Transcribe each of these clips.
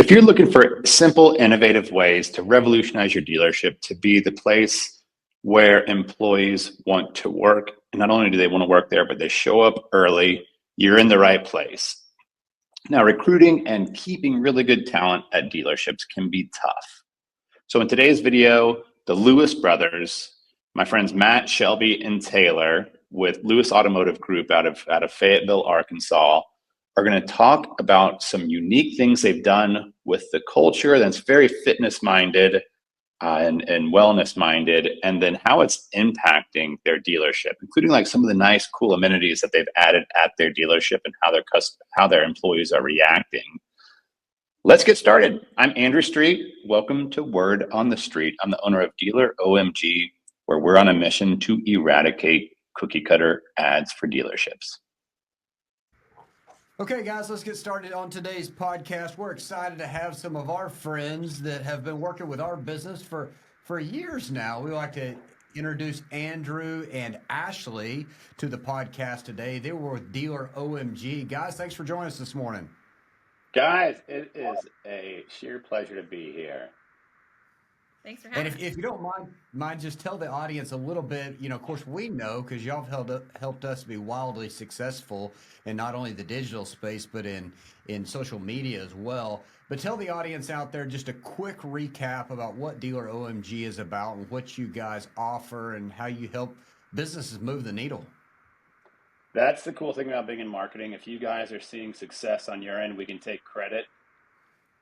If you're looking for simple, innovative ways to revolutionize your dealership to be the place where employees want to work, and not only do they want to work there, but they show up early, you're in the right place. Now, recruiting and keeping really good talent at dealerships can be tough. So in today's video, the Lewis brothers, my friends Matt, Shelby, and Taylor with Lewis Automotive Group out of Fayetteville, Arkansas, are going to talk about some unique things they've done with the culture that's very fitness minded and wellness minded, and then how it's impacting their dealership, including like some of the nice, cool amenities that they've added at their dealership and how their employees are reacting. Let's get started. I'm Andrew Street. Welcome to Word on the Street. I'm the owner of Dealer OMG, where we're on a mission to eradicate cookie cutter ads for dealerships. Okay, guys, let's get started on today's podcast. We're excited to have some of our friends that have been working with our business for years now. We like to introduce Andrew and Ashley to the podcast today. They were with Dealer OMG. Guys, thanks for joining us this morning. Guys, it is a sheer pleasure to be here. Thanks for having us. And if you don't mind, just tell the audience a little bit. You know, of course, we know because y'all have helped us be wildly successful in not only the digital space but in social media as well. But tell the audience out there just a quick recap about what Dealer OMG is about and what you guys offer and how you help businesses move the needle. That's the cool thing about being in marketing. If you guys are seeing success on your end, we can take credit.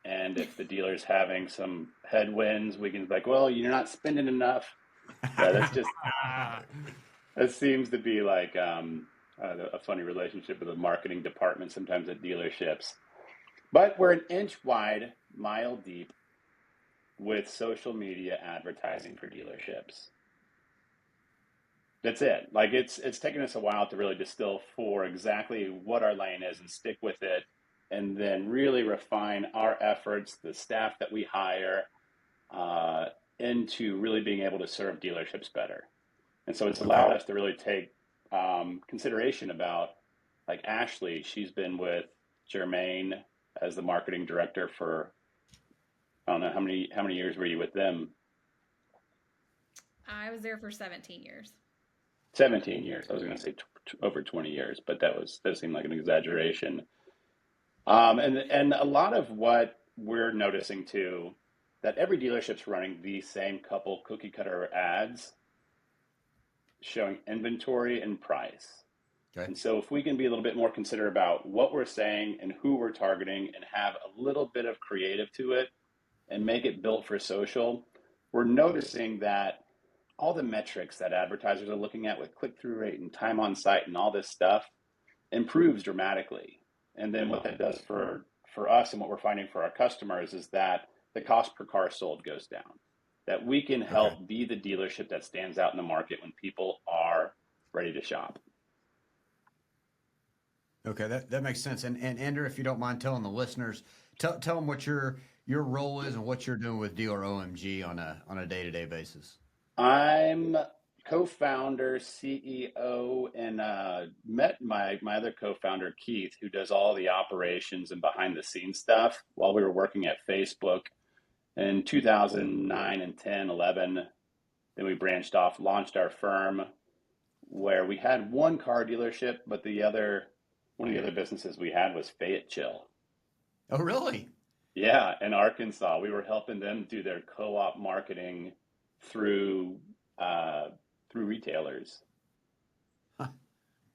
And if the dealer's having some headwinds, we can be like, well, you're not spending enough. Yeah, that's just, that seems to be like a funny relationship with the marketing department sometimes at dealerships. But we're an inch wide, mile deep with social media advertising for dealerships. That's it. Like it's taken us a while to really distill for exactly what our lane is and stick with it, and then really refine our efforts, the staff that we hire, into really being able to serve dealerships better. And so it's allowed us to really take consideration about, like Ashley, she's been with Jermaine as the marketing director for, I don't know, how many years were you with them? I was there for 17 years. 17 years. I was going to say over 20 years, but that seemed like an exaggeration. And a lot of what we're noticing too, that every dealership's running the same couple cookie cutter ads showing inventory and price. Okay. And so if we can be a little bit more considerate about what we're saying and who we're targeting and have a little bit of creative to it and make it built for social, we're noticing that all the metrics that advertisers are looking at with click-through rate and time on site and all this stuff improves dramatically. And then what that does for us and what we're finding for our customers is that the cost per car sold goes down, that we can help be the dealership that stands out in the market when people are ready to shop. Okay, that makes sense. And Andrew, if you don't mind telling the listeners, tell them what your role is and what you're doing with Dealer OMG on a day-to-day basis. I'm co-founder, CEO, and met my other co-founder, Keith, who does all the operations and behind the scenes stuff while we were working at Facebook in 2009 and 10, 11. Then we branched off, launched our firm where we had one car dealership, but one of the other businesses we had was Fayetteville. Oh, really? Yeah, in Arkansas. We were helping them do their co-op marketing through retailers. Huh.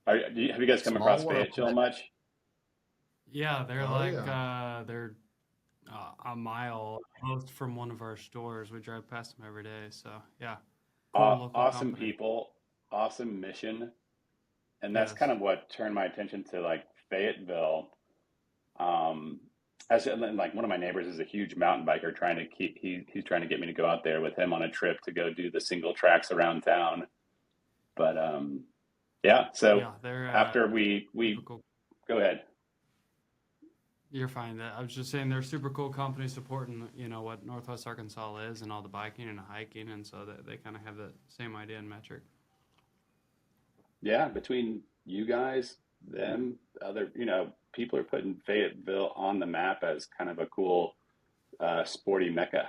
Have you guys come across Fayetteville much? Yeah, they're they're a mile most from one of our stores. We drive past them every day. So yeah, cool, awesome company. People, awesome mission, and that's kind of what turned my attention to like Fayetteville. Like one of my neighbors is a huge mountain biker he's trying to get me to go out there with him on a trip to go do the single tracks around town. But after we cool. Go ahead. You're fine. I was just saying they're a super cool company supporting, what Northwest Arkansas is and all the biking and hiking, and so they kind of have the same idea and metric. Yeah, between you guys, them, other, people are putting Fayetteville on the map as kind of a cool sporty mecca.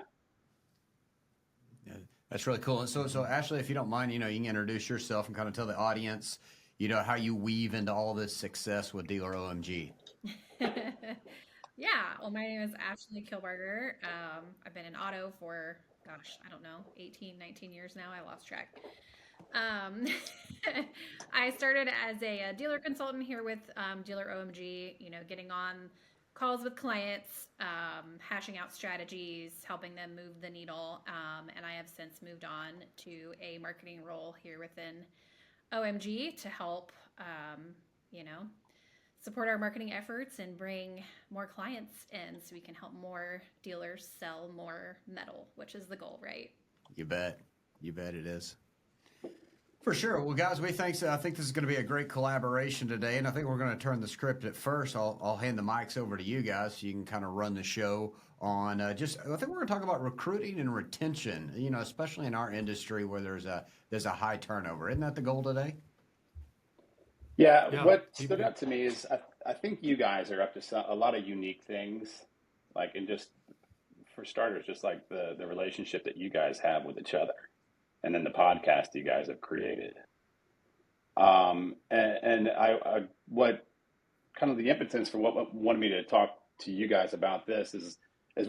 Yeah, that's really cool. And so Ashley, if you don't mind, you can introduce yourself and kind of tell the audience, how you weave into all this success with Dealer OMG. Yeah, well, my name is Ashley Kilberger. I've been in auto for, gosh, I don't know, 18, 19 years now. I lost track. Um, I started as a dealer consultant here with Dealer OMG, getting on calls with clients, hashing out strategies, helping them move the needle. And I have since moved on to a marketing role here within OMG to help, you know, support our marketing efforts and bring more clients in so we can help more dealers sell more metal, which is the goal, right? You bet. You bet it is. For sure. Well, guys, I think this is going to be a great collaboration today, and I think we're going to turn the script at first. I'll hand the mics over to you guys so you can kind of run the show on I think we're going to talk about recruiting and retention, especially in our industry where there's a high turnover. Isn't that the goal today? Yeah, what stood out to me is I think you guys are up to a lot of unique things, like, and just for starters, just like the relationship that you guys have with each other, and then the podcast you guys have created. And I what kind of the impotence for what wanted me to talk to you guys about this is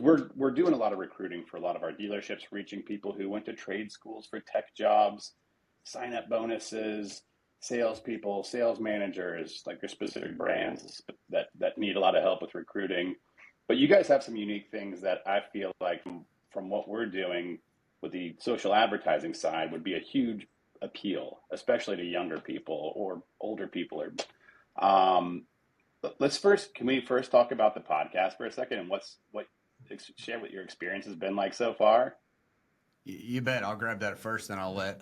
we're doing a lot of recruiting for a lot of our dealerships, reaching people who went to trade schools for tech jobs, sign up bonuses, salespeople, sales managers, like there's specific brands that need a lot of help with recruiting. But you guys have some unique things that I feel like from what we're doing with the social advertising side would be a huge appeal, especially to younger people or older people. Can we first talk about the podcast for a second and share what your experience has been like so far? You bet. I'll grab that first, then I'll let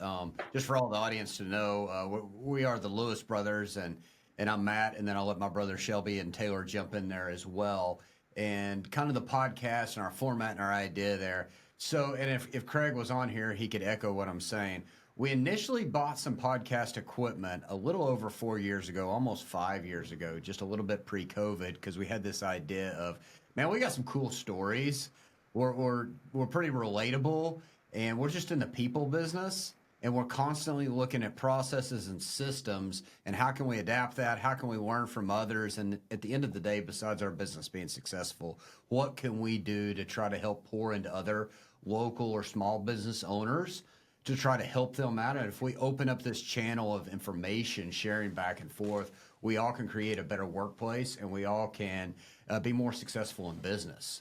just for all the audience to know, we are the Lewis brothers, and I'm Matt, and then I'll let my brother Shelby and Taylor jump in there as well, and kind of the podcast and our format and our idea there. So, and if Craig was on here, he could echo what I'm saying. We initially bought some podcast equipment a little over 4 years ago, almost 5 years ago, just a little bit pre-COVID, because we had this idea of, man, we got some cool stories. We're pretty relatable. And we're just in the people business, and we're constantly looking at processes and systems and how can we adapt that? How can we learn from others? And at the end of the day, besides our business being successful, what can we do to try to help pour into other local or small business owners to try to help them out? And if we open up this channel of information sharing back and forth, we all can create a better workplace, and we all can be more successful in business.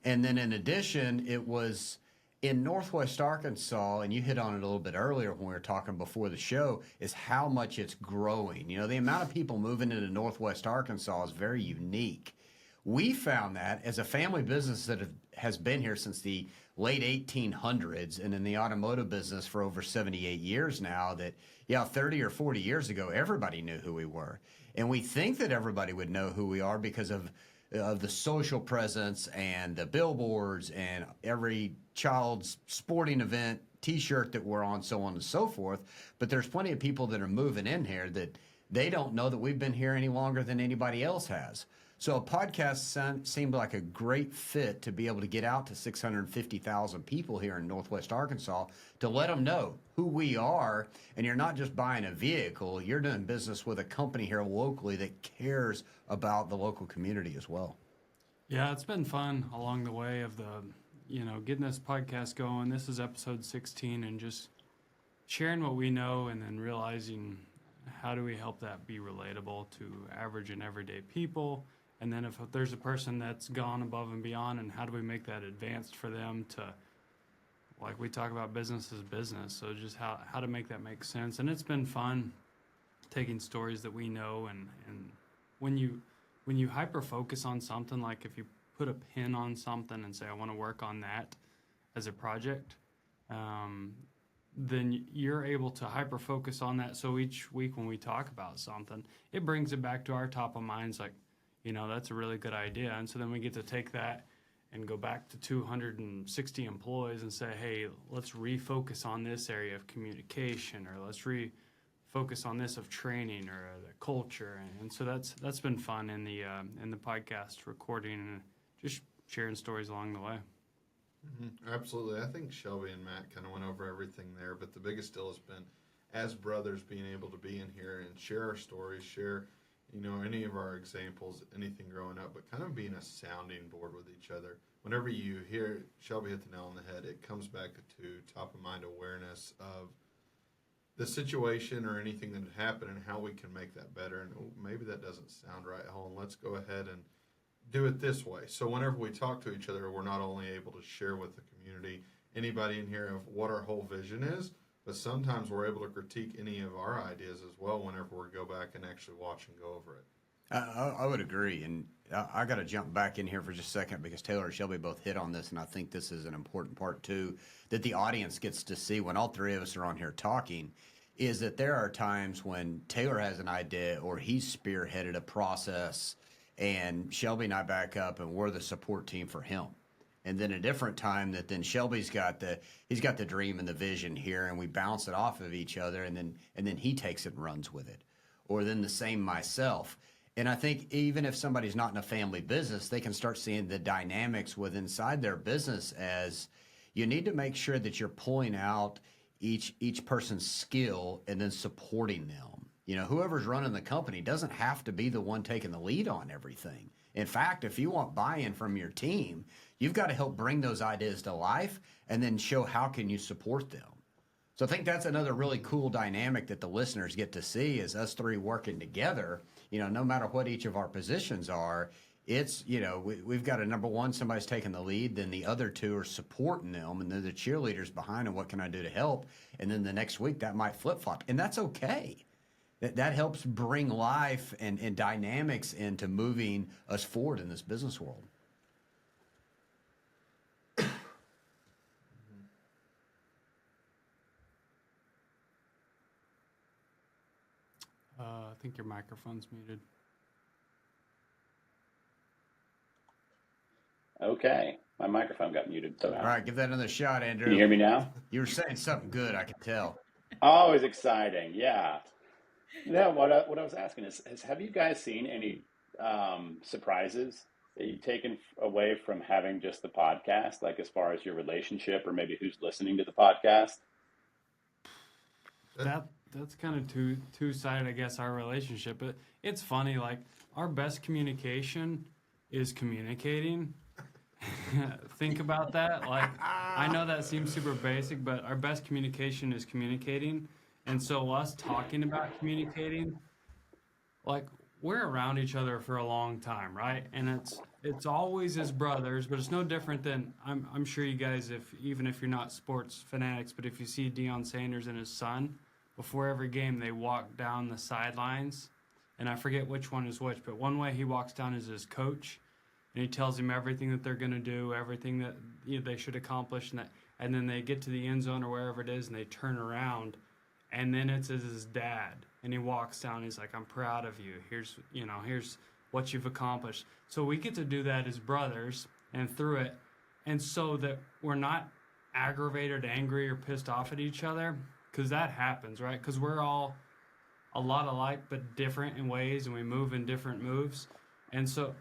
And then in addition, it was in Northwest Arkansas, and you hit on it a little bit earlier when we were talking before the show, is how much it's growing. The amount of people moving into Northwest Arkansas is very unique. We found that as a family business that has been here since the late 1800s and in the automotive business for over 78 years now, that, 30 or 40 years ago, everybody knew who we were. And we think that everybody would know who we are because of the social presence and the billboards and every child's sporting event t-shirt that we're on, so on and so forth. But there's plenty of people that are moving in here that they don't know that we've been here any longer than anybody else has. So a podcast seemed like a great fit to be able to get out to 650,000 people here in Northwest Arkansas to let them know who we are. And you're not just buying a vehicle, you're doing business with a company here locally that cares about the local community as well. Yeah, it's been fun along the way of getting this podcast going. This is episode 16, and just sharing what we know and then realizing how do we help that be relatable to average and everyday people. And then if there's a person that's gone above and beyond, and how do we make that advanced for them to, like we talk about business as business. So just how to make that make sense. And it's been fun taking stories that we know. And when you hyper focus on something, like if you put a pin on something and say, I want to work on that as a project, then you're able to hyper focus on that. So each week when we talk about something, it brings it back to our top of minds, like, that's a really good idea. And so then we get to take that and go back to 260 employees and say, hey, let's refocus on this area of communication, or let's refocus on this of training or the culture. And so that's been fun in the podcast recording and just sharing stories along the way. Absolutely. I think Shelby and Matt kind of went over everything there, but the biggest deal has been as brothers being able to be in here and share our stories, share, any of our examples, anything growing up, but kind of being a sounding board with each other. Whenever you hear Shelby hit the nail on the head, it comes back to top of mind awareness of the situation or anything that had happened and how we can make that better. And maybe that doesn't sound right, Helen. Let's go ahead and do it this way. So whenever we talk to each other, we're not only able to share with the community, anybody in here, of what our whole vision is, but sometimes we're able to critique any of our ideas as well whenever we go back and actually watch and go over it. I would agree, and I got to jump back in here for just a second because Taylor and Shelby both hit on this, and I think this is an important part too that the audience gets to see when all three of us are on here talking. Is that there are times when Taylor has an idea or he's spearheaded a process, and Shelby and I back up, and we're the support team for him. And then a different time that then Shelby's got the dream and the vision here, and we bounce it off of each other, and then he takes it and runs with it, or then the same myself. And I think even if somebody's not in a family business, they can start seeing the dynamics with inside their business as you need to make sure that you're pulling out each person's skill and then supporting them. Whoever's running the company doesn't have to be the one taking the lead on everything. In fact, if you want buy-in from your team, you've got to help bring those ideas to life and then show how can you support them. So I think that's another really cool dynamic that the listeners get to see is us three working together, no matter what each of our positions are. It's, we've got a number one, somebody's taking the lead, then the other two are supporting them, and they're the cheerleaders behind them. What can I do to help? And then the next week that might flip-flop, and that's okay. That helps bring life and dynamics into moving us forward in this business world. I think your microphone's muted. Okay, my microphone got muted somehow. All right, give that another shot, Andrew. Can you hear me now? You were saying something good, I could tell. Always exciting, yeah. Yeah, what I was asking is have you guys seen any surprises that you've taken away from having just the podcast, like as far as your relationship or maybe who's listening to the podcast? That's kind of two-sided, I guess, our relationship. But it's funny, like our best communication is communicating. Think about that. Like, I know that seems super basic, but our best communication is communicating. And so us talking about communicating, like we're around each other for a long time, right? And it's always as brothers, but it's no different than I'm sure you guys, even if you're not sports fanatics, but if you see Deion Sanders and his son, before every game they walk down the sidelines, and I forget which one is which, but one way he walks down is his coach, and he tells him everything that they're going to do, everything that they should accomplish, and then they get to the end zone or wherever it is, and they turn around, and then it's his dad, and he walks down. He's like, "I'm proud of you. Here's what you've accomplished." So we get to do that as brothers, and through it, and so that we're not aggravated, angry, or pissed off at each other, because that happens, right? Because we're all a lot alike, but different in ways, and we move in different moves, and so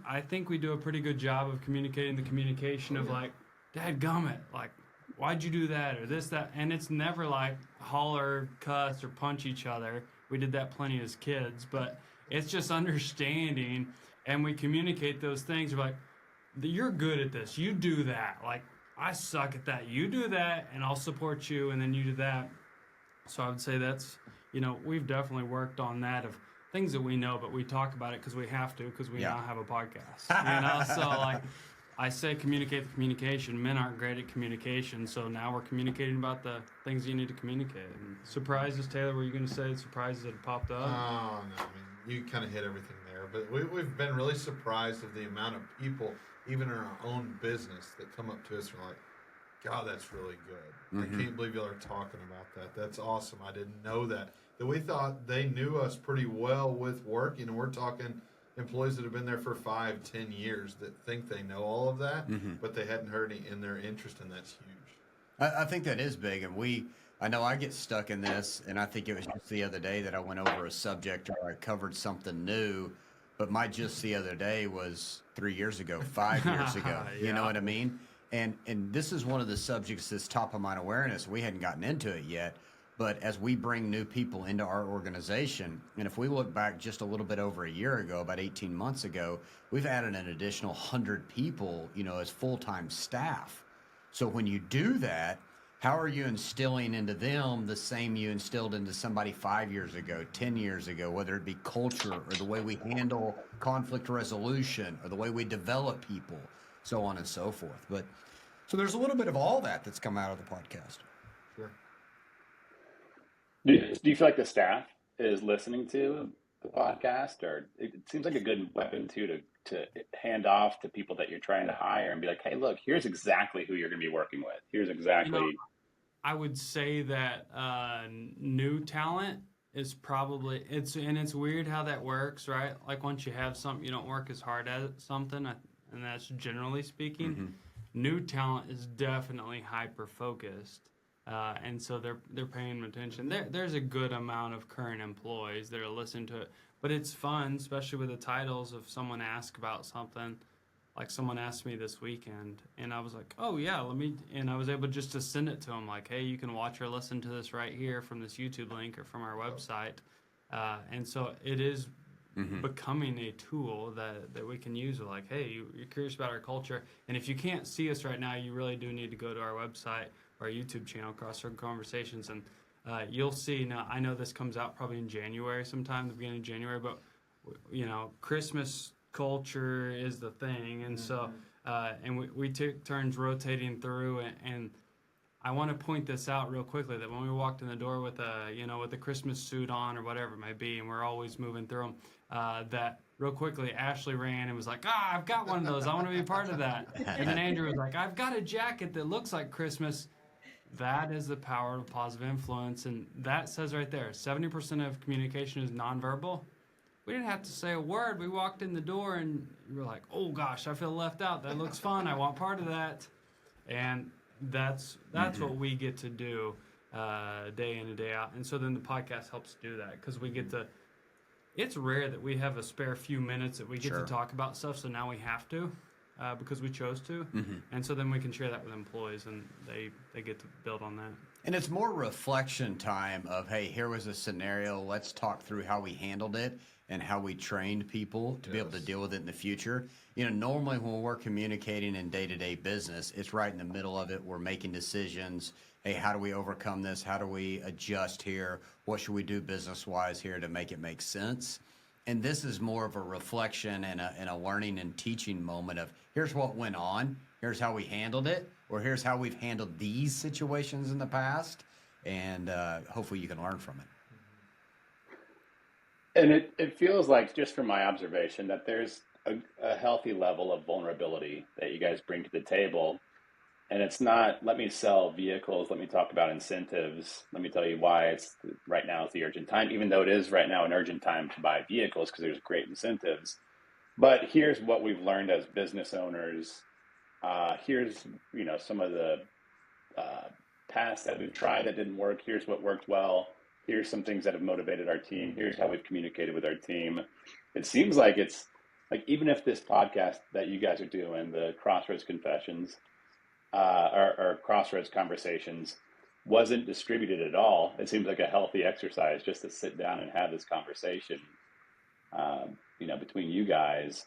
I think we do a pretty good job of communicating the communication of like, "Dadgummit, like, why'd you do that?" or this, that. And it's never like holler, cuss, or punch each other. We did that plenty as kids, but it's just understanding, and we communicate those things. We're like, "You're good at this. You do that. Like, I suck at that. You do that, and I'll support you, and then you do that." So I would say that's, we've definitely worked on that of things that we know, but we talk about it because we have to, because we now have a podcast. So like, I say communicate the communication. Men aren't great at communication, so now we're communicating about the things you need to communicate. And surprises, Taylor, were you going to say surprises that have popped up? Oh, no, I mean, you kind of hit everything there. But we've been really surprised of the amount of people, even in our own business, that come up to us and are like, "God, that's really good. I can't believe y'all are talking about that. That's awesome. I didn't know that." That we thought they knew us pretty well with work. We're talking employees that have been there for 5-10 years that think they know all of that, but they hadn't heard any in their interest, and that's huge. I think that is big, and I know I get stuck in this, and I think it was just the other day that I went over a subject or I covered something new, but my just the other day was 3 years ago, 5 years ago. You know what I mean? And this is one of the subjects that's top of mind awareness. We hadn't gotten into it yet, but as we bring new people into our organization, and if we look back just a little bit over a year ago, about 18 months ago, we've added an additional 100 people, as full-time staff. So when you do that, how are you instilling into them the same you instilled into somebody 5 years ago, 10 years ago, whether it be culture or the way we handle conflict resolution or the way we develop people, so on and so forth. But so there's a little bit of all that that's come out of the podcast. Sure. Do you feel like the staff is listening to the podcast, or it seems like a good weapon too to hand off to people that you're trying to hire and be like, hey, look, here's exactly who you're going to be working with. Here's exactly. I would say that new talent is probably it's weird how that works, right? Like once you have something, you don't work as hard at something, and that's generally speaking. Mm-hmm. New talent is definitely hyper focused. And so they're paying attention. There's a good amount of current employees that are listening to it, but it's fun, especially with the titles. If someone asks about something, like someone asked me this weekend, and I was like, oh yeah, and I was able just to send it to them, like, hey, you can watch or listen to this right here from this YouTube link or from our website. And so it is becoming a tool that we can use. Like, hey, you're curious about our culture, and if you can't see us right now, you really do need to go to our website, our YouTube channel, Crossroad Conversations, and you'll see. Now, I know this comes out probably in January sometime, the beginning of January, but, Christmas culture is the thing, and so, and we took turns rotating through, and I want to point this out real quickly, that when we walked in the door with a Christmas suit on or whatever it might be, and we're always moving through them, that real quickly Ashley ran and was like, I've got one of those, I want to be a part of that. And then Andrew was like, I've got a jacket that looks like Christmas. That is the power of positive influence, and that says right there, 70% of communication is nonverbal. We didn't have to say a word. We walked in the door and we were like, oh gosh, I feel left out. That looks fun. I want part of that. And that's what we get to do day in and day out. And so then the podcast helps do that, because we get to, it's rare that we have a spare few minutes that we get to talk about stuff. So now we have to, because we chose to. And so then we can share that with employees, and they get to build on that. And it's more reflection time of, hey, here was a scenario. Let's talk through how we handled it and how we trained people to be able to deal with it in the future. Normally when we're communicating in day-to-day business, it's right in the middle of it. We're making decisions. Hey, how do we overcome this? How do we adjust here? What should we do business-wise here to make it make sense? And this is more of a reflection and a learning and teaching moment of, here's what went on, here's how we handled it, or here's how we've handled these situations in the past, and hopefully you can learn from it. And it feels like, just from my observation, that there's a healthy level of vulnerability that you guys bring to the table. And it's not, let me sell vehicles, let me talk about incentives, let me tell you why right now is the urgent time, even though it is right now an urgent time to buy vehicles because there's great incentives. But here's what we've learned as business owners. Here's, some of the past that we've tried that didn't work. Here's what worked well. Here's some things that have motivated our team. Here's how we've communicated with our team. It seems like it's like, even if this podcast that you guys are doing, the Crossroads Confessions, or Crossroads Conversations, wasn't distributed at all, it seems like a healthy exercise just to sit down and have this conversation, between you guys.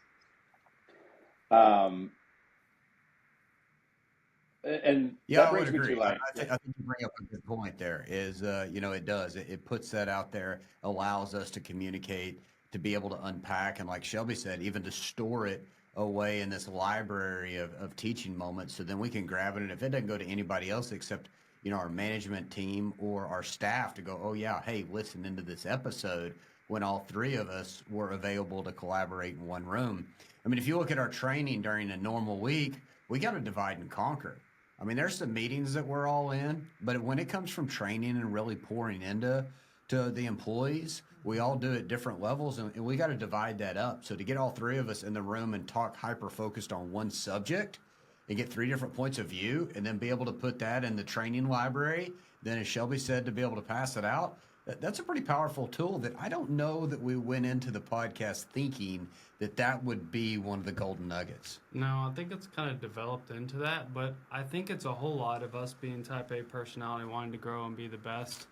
And yeah, that I would brings me agree. to I think you bring up a good point there. Is it does it puts that out there, allows us to communicate, to be able to unpack, and like Shelby said, even to store it away in this library of teaching moments, so then we can grab it, and if it doesn't go to anybody else except our management team or our staff, to go, oh yeah, hey, listen into this episode when all three of us were available to collaborate in one room. I mean, if you look at our training during a normal week, we got to divide and conquer. I mean, there's some meetings that we're all in, but when it comes from training and really pouring into the employees, we all do at different levels, and we got to divide that up. So to get all three of us in the room and talk hyper-focused on one subject and get three different points of view, and then be able to put that in the training library, then as Shelby said, to be able to pass it out, That's a pretty powerful tool that I don't know that we went into the podcast thinking that that would be one of the golden nuggets. No, I think it's kind of developed into that, but I think it's a whole lot of us being type A personality, wanting to grow and be the best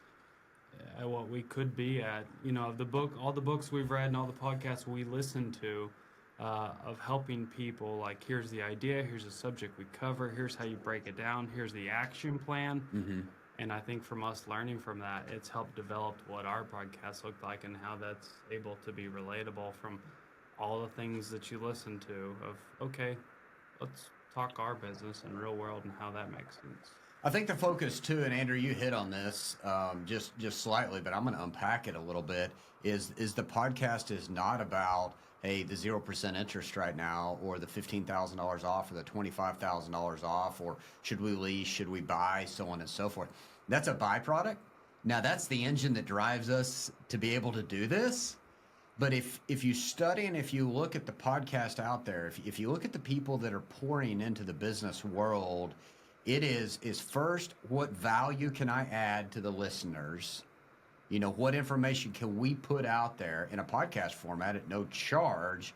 at what we could be at. You know, all the books we've read and all the podcasts we listen to, of helping people. Like, here's the idea, here's the subject we cover, here's how you break it down, here's the action plan. Mm-hmm. And I think from us learning from that, it's helped develop what our podcast looked like and how that's able to be relatable from all the things that you listen to. Of, okay, let's talk our business in real world and how that makes sense. I think the focus too, and Andrew, you hit on this just slightly, but I'm going to unpack it a little bit. Is the podcast is not about, hey, the 0% interest right now, or the $15,000 off, or the $25,000 off, or should we lease, should we buy, so on and so forth. That's a byproduct. Now that's the engine that drives us to be able to do this. But if you study and if you look at the podcast out there, if you look at the people that are pouring into the business world, it is first, what value can I add to the listeners? You know, what information can we put out there in a podcast format at no charge?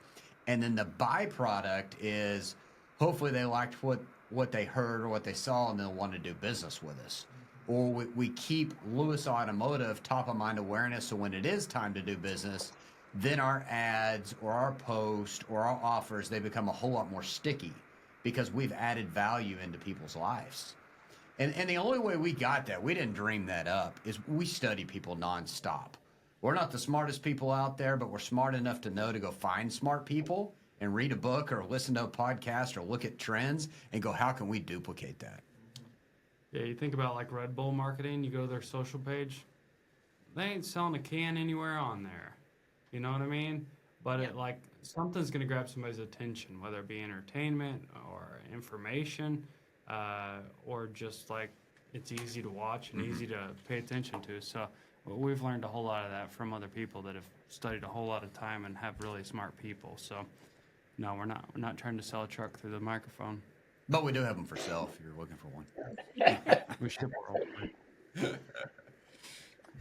And then the byproduct is hopefully they liked what they heard or what they saw and they'll want to do business with us. Or we keep Lewis Automotive top of mind awareness, so when it is time to do business, then our ads or our post or our offers, they become a whole lot more sticky because we've added value into people's lives. And the only way we got that, we didn't dream that up, is we study people nonstop. We're not the smartest people out there, but we're smart enough to know to go find smart people and read a book or listen to a podcast or look at trends and go, how can we duplicate that? Yeah, you think about like Red Bull marketing, you go to their social page, they ain't selling a can anywhere on there. You know what I mean? But it like something's going to grab somebody's attention, whether it be entertainment or information, or just like it's easy to watch and easy to pay attention to. So we've learned a whole lot of that from other people that have studied a whole lot of time and have really smart people. So no, we're not trying to sell a truck through the microphone. But we do have them for sale if you're looking for one. We ship worldwide.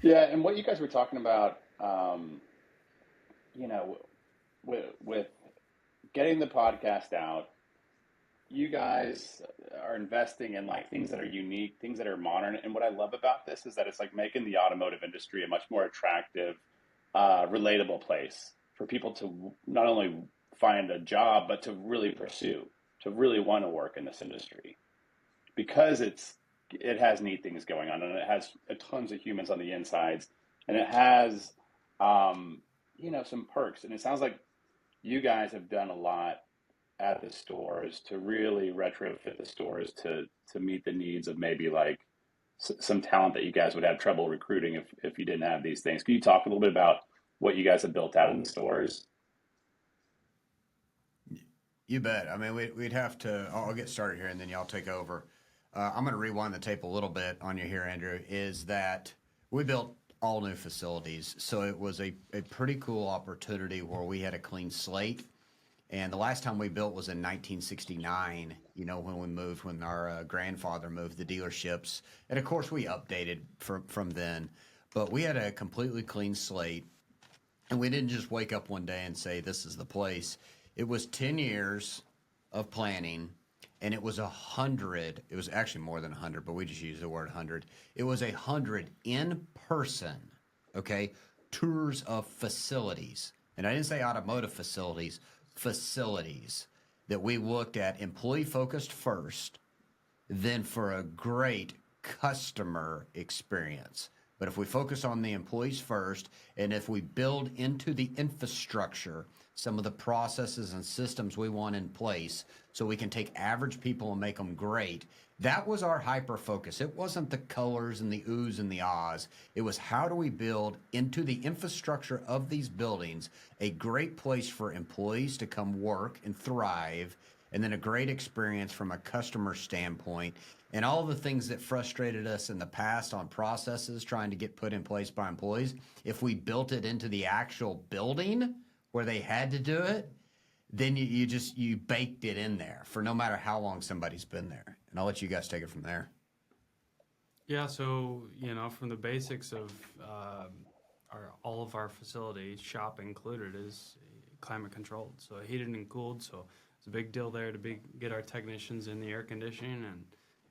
Yeah, and what you guys were talking about, you know, with getting the podcast out, you guys are investing in like things that are unique, things that are modern. And what I love about this is that it's like making the automotive industry a much more attractive, relatable place for people to not only find a job, but to really pursue, to really want to work in this industry, because it has neat things going on, and it has tons of humans on the insides, and it has, you know, some perks. And it sounds like you guys have done a lot at the stores to really retrofit the stores to meet the needs of maybe like some talent that you guys would have trouble recruiting if you didn't have these things. Can you talk a little bit about what you guys have built out in the stores? You bet. I mean, we'd have to, I'll get started here and then y'all take over. I'm going to rewind the tape a little bit on you here, Andrew, is that we built all new facilities. So it was a pretty cool opportunity where we had a clean slate. And the last time we built was in 1969, you know, when our grandfather moved the dealerships. And of course, we updated from then. But we had a completely clean slate. And we didn't just wake up one day and say, this is the place. It was 10 years of planning, and it was 100. It was actually more than 100, but we just use the word 100. It was 100 in-person, okay, tours of facilities. And I didn't say automotive facilities that we looked at employee-focused first, then for a great customer experience. But if we focus on the employees first, and if we build into the infrastructure some of the processes and systems we want in place so we can take average people and make them great, that was our hyper focus. It wasn't the colors and the oohs and the ahs. It was how do we build into the infrastructure of these buildings a great place for employees to come work and thrive, and then a great experience from a customer standpoint. And all the things that frustrated us in the past on processes trying to get put in place by employees, if we built it into the actual building where they had to do it, then you baked it in there for no matter how long somebody's been there. And I'll let you guys take it from there. Yeah, so from the basics of all of our facilities, shop included, is climate controlled, so heated and cooled. So it's a big deal there to get our technicians in the air conditioning and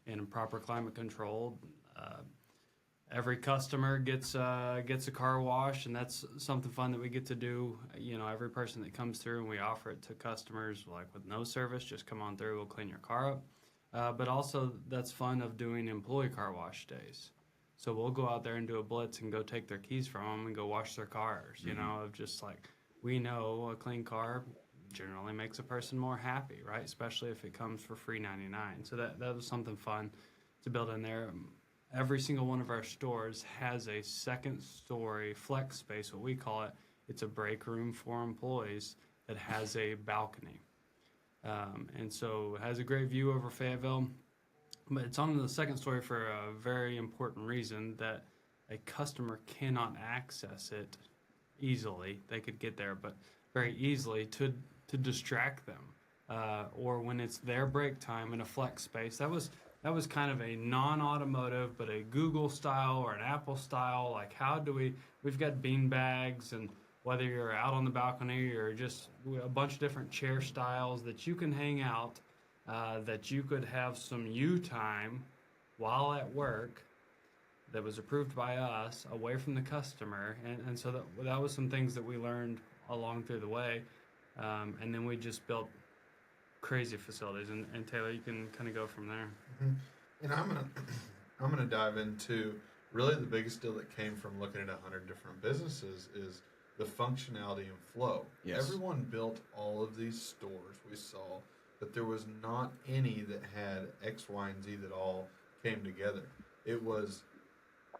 in proper climate controlled. Uh, every customer gets a car wash, and that's something fun that we get to do. Every person that comes through, and we offer it to customers like with no service, just come on through, we'll clean your car up. But also that's fun of doing employee car wash days. So we'll go out there and do a blitz and go take their keys from them and go wash their cars. Of just like, we know a clean car generally makes a person more happy, right? Especially if it comes for free 99. So that was something fun to build in there. Every single one of our stores has a second story flex space, what we call it. It's a break room for employees that has a balcony. And so it has a great view over Fayetteville, but it's on the second story for a very important reason, that a customer cannot access it easily. They could get there, but very easily to distract them, or when it's their break time in a flex space. That was kind of a non-automotive, but a Google style or an Apple style. Like, we've got bean bags, and whether you're out on the balcony or just a bunch of different chair styles that you can hang out, that you could have some you time while at work that was approved by us, away from the customer. And so that was some things that we learned along through the way. And then we just built crazy facilities. And Taylor, you can kind of go from there. Mm-hmm. And I'm gonna dive into really the biggest deal that came from looking at 100 different businesses is the functionality and flow. Yes. Everyone built all of these stores we saw, but there was not any that had X, Y, and Z that all came together. It was,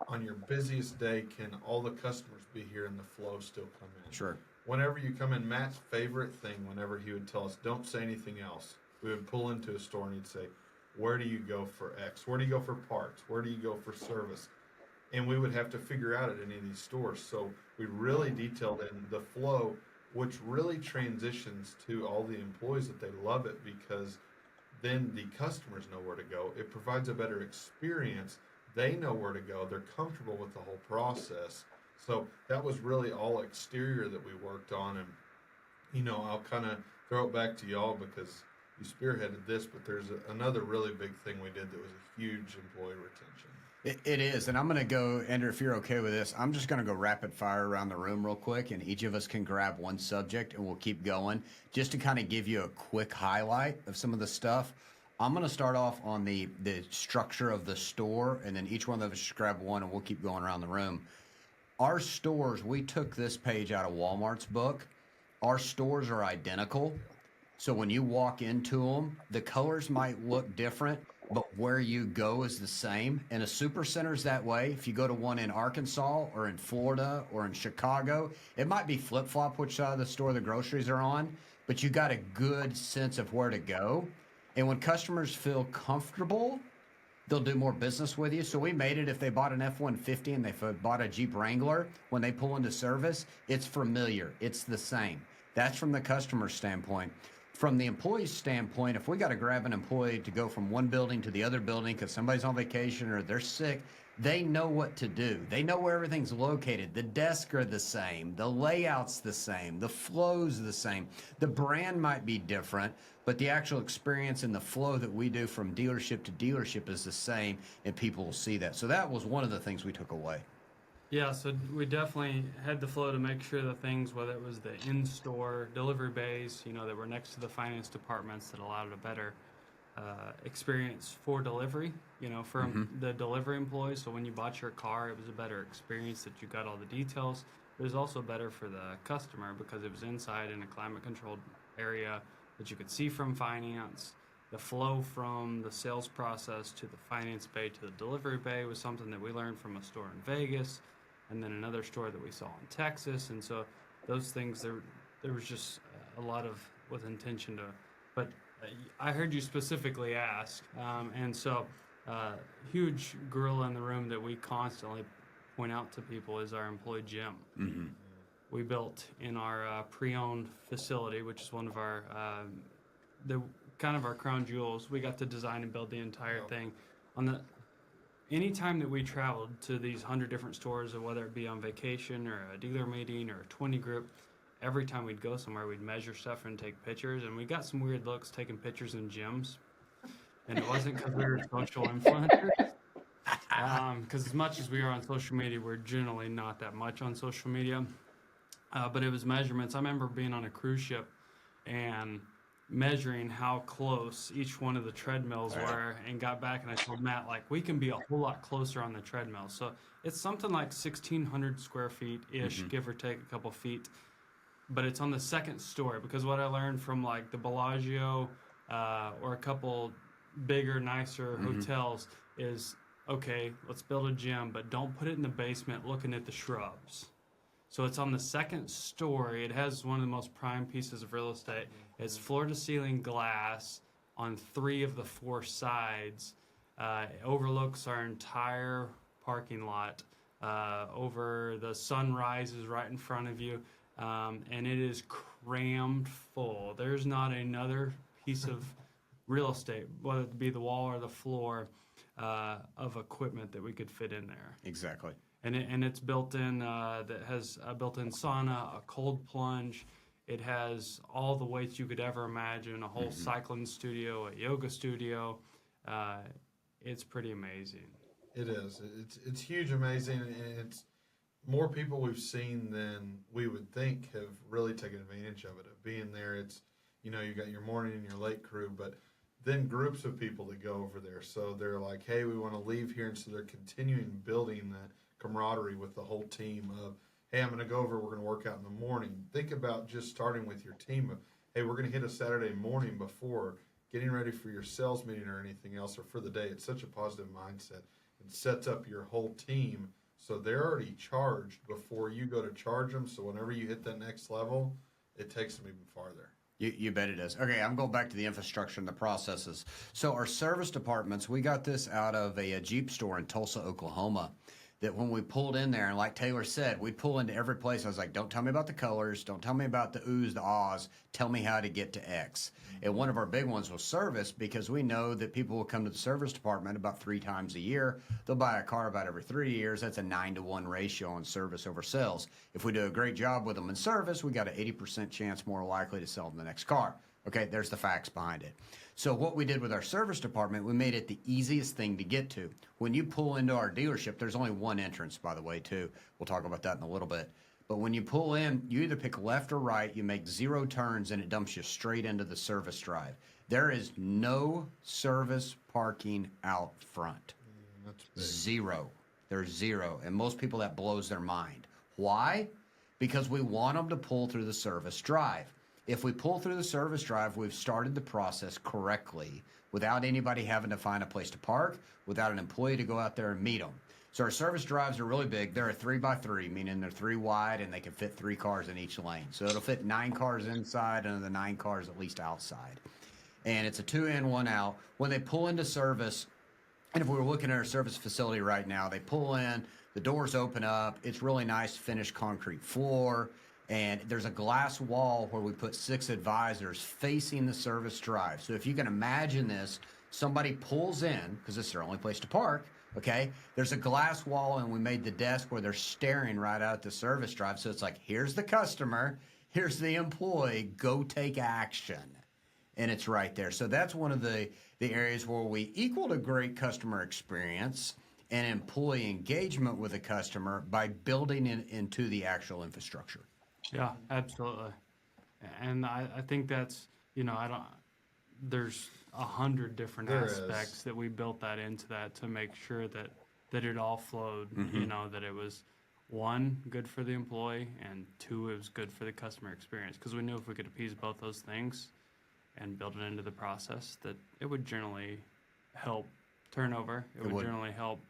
on your busiest day, can all the customers be here and the flow still come in? Sure. Whenever you come in, Matt's favorite thing, whenever he would tell us, don't say anything else, we would pull into a store and he'd say, where do you go for X? Where do you go for parts? Where do you go for service? And we would have to figure out at any of these stores. So we really detailed in the flow, which really transitions to all the employees that they love it, because then the customers know where to go. It provides a better experience. They know where to go. They're comfortable with the whole process. So that was really all exterior that we worked on. And, I'll kind of throw it back to y'all because you spearheaded this, but there's another really big thing we did that was a huge employee retention. It is, and I'm going to go, Andrew, if you're okay with this, I'm just going to go rapid fire around the room real quick, and each of us can grab one subject, and we'll keep going, just to kind of give you a quick highlight of some of the stuff. I'm going to start off on the structure of the store, and then each one of us grab one, and we'll keep going around the room. Our stores, we took this page out of Walmart's book. Our stores are identical. So when you walk into them, the colors might look different, but where you go is the same. And a super center's that way. If you go to one in Arkansas or in Florida or in Chicago, it might be flip-flop which side of the store the groceries are on, but you got a good sense of where to go. And when customers feel comfortable, they'll do more business with you. So we made it, if they bought an F-150 and they bought a Jeep Wrangler, when they pull into service, it's familiar. It's the same. That's from the customer standpoint. From the employee's standpoint, if we got to grab an employee to go from one building to the other building because somebody's on vacation or they're sick, they know what to do. They know where everything's located. The desks are the same. The layout's the same. The flow's the same. The brand might be different, but the actual experience and the flow that we do from dealership to dealership is the same, and people will see that. So that was one of the things we took away. Yeah, so we definitely had the flow to make sure the things, whether it was the in-store delivery bays, that were next to the finance departments, that allowed a better experience for delivery, for the delivery employees. So when you bought your car, it was a better experience that you got all the details. It was also better for the customer because it was inside in a climate-controlled area that you could see from finance. The flow from the sales process to the finance bay to the delivery bay was something that we learned from a store in Vegas, and then another store that we saw in Texas. And so those things, there was just a lot of with intention to, but I heard you specifically ask, and so huge gorilla in the room that we constantly point out to people is our employee gym. Mm-hmm. We built in our pre-owned facility, which is one of our the kind of our crown jewels. We got to design and build the entire thing. anytime that we traveled to these 100 different stores, or whether it be on vacation or a dealer meeting or a 20 group, every time we'd go somewhere, we'd measure stuff and take pictures. And we got some weird looks taking pictures in gyms. And it wasn't because we were social influencers. Because as much as we are on social media, we're generally not that much on social media. But it was measurements. I remember being on a cruise ship and measuring how close each one of the treadmills were, and got back and I told Matt, like, we can be a whole lot closer on the treadmill. So it's something like 1,600 square feet ish, give or take a couple feet. But it's on the second story, because what I learned from like the Bellagio or a couple bigger, nicer hotels is, okay, let's build a gym, but don't put it in the basement looking at the shrubs. So it's on the second story. It has one of the most prime pieces of real estate. It's floor to ceiling glass on 3 of the 4 sides. It overlooks our entire parking lot. Over the sun rises right in front of you. And it is crammed full. There's not another piece of real estate, whether it be the wall or the floor, of equipment that we could fit in there. Exactly. And it's built in, that has a built-in sauna, a cold plunge. It has all the weights you could ever imagine, a whole cycling studio, a yoga studio. It's pretty amazing. It is. It's huge, amazing, and it's more people we've seen than we would think have really taken advantage of it. Of being there, it's, you got your morning and your late crew, but then groups of people that go over there. So they're like, hey, we want to leave here, and so they're continuing building that camaraderie with the whole team of, hey, I'm going to go over, we're going to work out in the morning. Think about just starting with your team of, hey, we're going to hit a Saturday morning before getting ready for your sales meeting or anything else or for the day. It's such a positive mindset. It sets up your whole team so they're already charged before you go to charge them. So whenever you hit that next level, it takes them even farther. You bet it is. Okay, I'm going back to the infrastructure and the processes. So our service departments, we got this out of a Jeep store in Tulsa, Oklahoma, that when we pulled in there, and like Taylor said, we'd pull into every place. I was like, don't tell me about the colors. Don't tell me about the oohs, the ahs. Tell me how to get to X. And one of our big ones was service, because we know that people will come to the service department about 3 times a year. They'll buy a car about every 3 years. That's a 9-to-1 ratio on service over sales. If we do a great job with them in service, we got an 80% chance more likely to sell them the next car. Okay, there's the facts behind it. So what we did with our service department, we made it the easiest thing to get to. When you pull into our dealership, there's only one entrance, by the way, too. We'll talk about that in a little bit. But when you pull in, you either pick left or right, you make 0 turns, and it dumps you straight into the service drive. There is no service parking out front. That's big. 0. There's 0. And most people, that blows their mind. Why? Because we want them to pull through the service drive. If we pull through the service drive, we've started the process correctly without anybody having to find a place to park, without an employee to go out there and meet them. So our service drives are really big. They're a 3x3, meaning they're 3 wide and they can fit 3 cars in each lane. So it'll fit 9 cars inside and the 9 cars at least outside. And it's a 2 in, 1 out. When they pull into service, and if we were looking at our service facility right now, they pull in, the doors open up. It's really nice finished concrete floor. And there's a glass wall where we put 6 advisors facing the service drive. So if you can imagine this, somebody pulls in, because this is their only place to park, okay? There's a glass wall, and we made the desk where they're staring right out at the service drive. So it's like, here's the customer, here's the employee, go take action. And it's right there. So that's one of the areas where we equaled a great customer experience and employee engagement with the customer by building it into the actual infrastructure. Yeah, absolutely. And I think that's, there's 100 different aspects that we built that into that to make sure that it all flowed, that it was 1, good for the employee, and 2, it was good for the customer experience. Because we knew if we could appease both those things and build it into the process, that it would generally help turnover. It would generally help,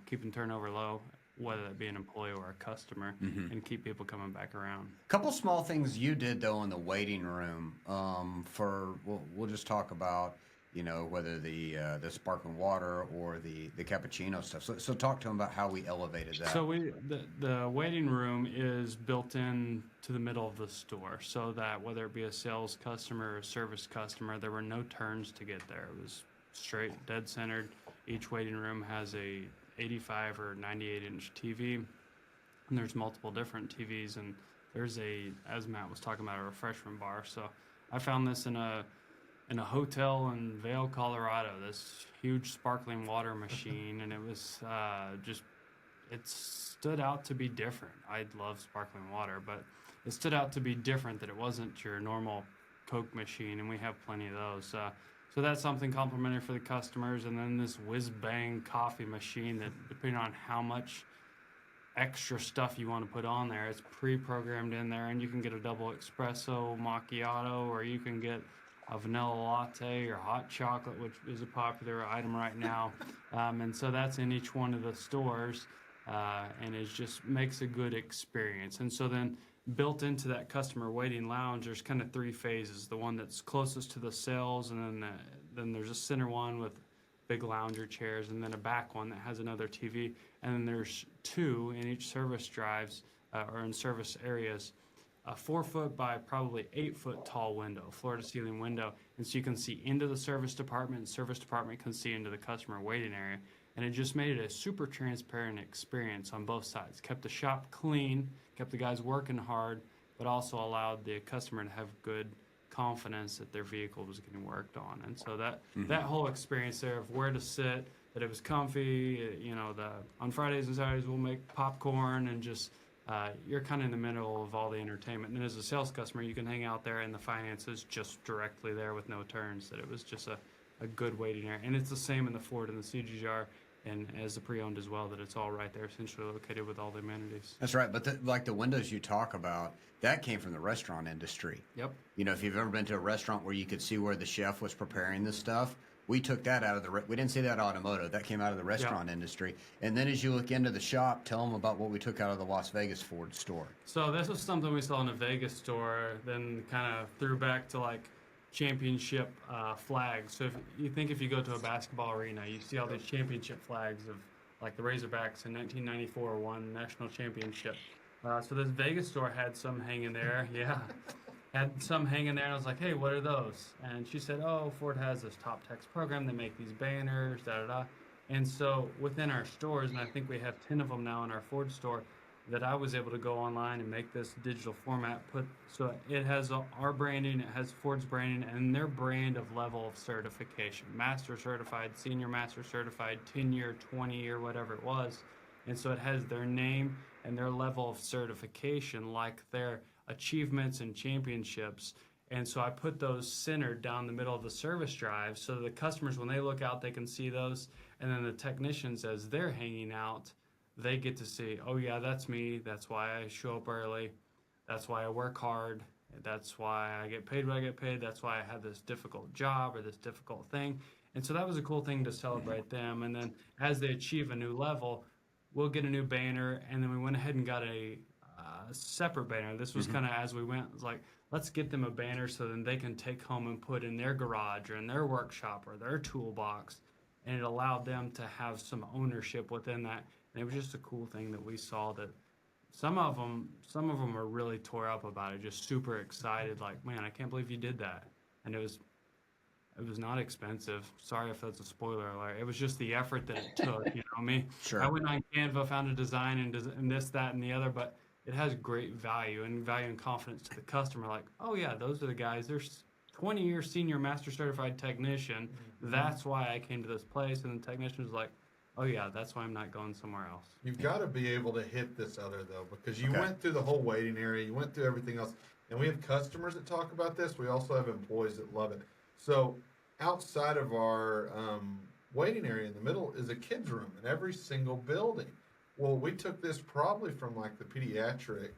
keeping turnover low, whether that be an employee or a customer, and keep people coming back around. Couple small things you did, though, in the waiting room we'll just talk about, whether the sparkling water or the cappuccino stuff. So talk to them about how we elevated that. So the waiting room is built in to the middle of the store, so that whether it be a sales customer or a service customer, there were no turns to get there. It was straight, dead centered. Each waiting room has a 85 or 98 inch TV, and there's multiple different TVs, and there's as Matt was talking about, a refreshment bar. So I found this in a hotel in Vail, Colorado, this huge sparkling water machine, and it was it stood out to be different. I love sparkling water, but it stood out to be different, that it wasn't your normal Coke machine, and we have plenty of those. So that's something complimentary for the customers. And then this whiz bang coffee machine that, depending on how much extra stuff you want to put on there, it's pre-programmed in there, and you can get a double espresso macchiato, or you can get a vanilla latte or hot chocolate, which is a popular item right now. And so that's in each one of the stores, and it just makes a good experience. And so then built into that customer waiting lounge, there's kind of 3 phases. The one that's closest to the cells, and then there's a center one with big lounger chairs, and then a back one that has another TV. And then there's 2 in each service drives, or in service areas, a 4-foot by probably 8-foot tall window, floor to ceiling window. And so you can see into the service department, and service department can see into the customer waiting area. And it just made it a super transparent experience on both sides. Kept the shop clean, kept the guys working hard, but also allowed the customer to have good confidence that their vehicle was getting worked on. And so that whole experience there of where to sit, that it was comfy, on Fridays and Saturdays we'll make popcorn, and just you're kind of in the middle of all the entertainment. And as a sales customer, you can hang out there, and the finances just directly there with no turns. That it was just a good waiting area. And it's the same in the Ford and the CGR, and as the pre-owned as well, that it's all right there, essentially located with all the amenities. That's right. But like the windows you talk about, that came from the restaurant industry. Yep. If you've ever been to a restaurant where you could see where the chef was preparing the stuff, we took that out of we didn't see that automotive. That came out of the restaurant industry. And then as you look into the shop, tell them about what we took out of the Las Vegas Ford store. So this was something we saw in a Vegas store, then kind of threw back to like championship flags. So if you go to a basketball arena, you see all these championship flags of like the Razorbacks in 1994 won national championship. So this Vegas store had some hanging there. Yeah. Had some hanging there, and I was like, hey, what are those? And she said, oh, Ford has this top text program. They make these banners, da-da-da. And so within our stores, and I think we have 10 of them now in our Ford store, that I was able to go online and make this digital format, so it has our branding, it has Ford's branding, and their brand of level of certification. Master certified, senior master certified, 10-year, 20-year, whatever it was. And so it has their name and their level of certification, like their achievements and championships. And so I put those centered down the middle of the service drive, so the customers, when they look out, they can see those. And then the technicians, as they're hanging out, they get to see, oh yeah, that's me. That's why I show up early. That's why I work hard. That's why I get paid what I get paid. That's why I have this difficult job or this difficult thing. And so that was a cool thing to celebrate them. And then as they achieve a new level, we'll get a new banner. And then we went ahead and got a separate banner. This was kind of as we went, it was like, let's get them a banner so then they can take home and put in their garage or in their workshop or their toolbox. And it allowed them to have some ownership within that. And it was just a cool thing that we saw, that some of them are really tore up about it, just super excited, like, man, I can't believe you did that. And it was not expensive. Sorry if that's a spoiler alert. It was just the effort that it took. Sure. I went on Canva, found a design and this, that, and the other, but it has great value and confidence to the customer. Like, oh yeah, those are the guys. There's 20-year senior master certified technician. That's why I came to this place. And the technician was like, oh yeah, that's why I'm not going somewhere else. You've got to be able to hit this other, though, because you went through the whole waiting area, you went through everything else, and we have customers that talk about this. We also have employees that love it. So outside of our waiting area in the middle is a kids' room in every single building. Well, we took this probably from like the pediatric,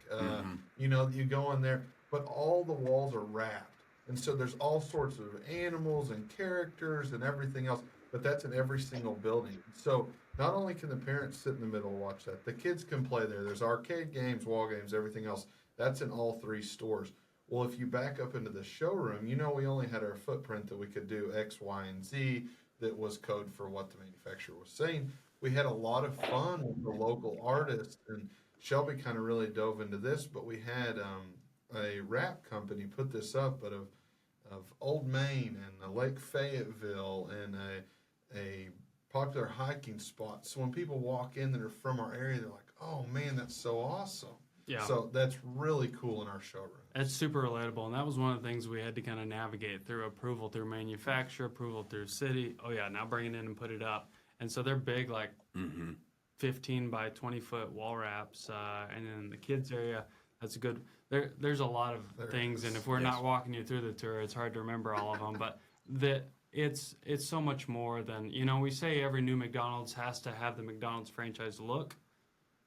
you go in there, but all the walls are wrapped. And so there's all sorts of animals and characters and everything else, but that's in every single building. So not only can the parents sit in the middle and watch that, the kids can play there. There's arcade games, wall games, everything else. That's in all 3 stores. Well, if you back up into the showroom, we only had our footprint that we could do X, Y, and Z that was code for what the manufacturer was saying. We had a lot of fun with the local artists, and Shelby kind of really dove into this, but we had a rap company put this up, but of Old Main and Lake Fayetteville and a popular hiking spots. So when people walk in that are from our area, they're like, "Oh man, that's so awesome." Yeah. So that's really cool in our showroom. It's super relatable, and that was one of the things we had to kind of navigate through: approval through manufacturer, approval through city. Oh yeah, now bring it in and put it up. And so they're big, like 15 by 20-foot wall wraps, and then the kids area. That's a good. There's a lot of things, and if we're not walking you through the tour, it's hard to remember all of them. But it's so much more than, we say every new McDonald's has to have the McDonald's franchise look,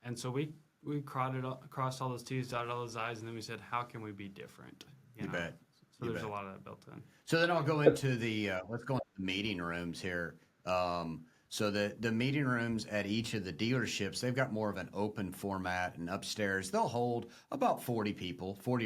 and so we crossed all those T's, dotted all those I's, and then we said, how can we be different? You bet. So there's a lot of that built in. So then I'll go into let's go into the meeting rooms here. So the meeting rooms at each of the dealerships, they've got more of an open format, and upstairs they'll hold about 40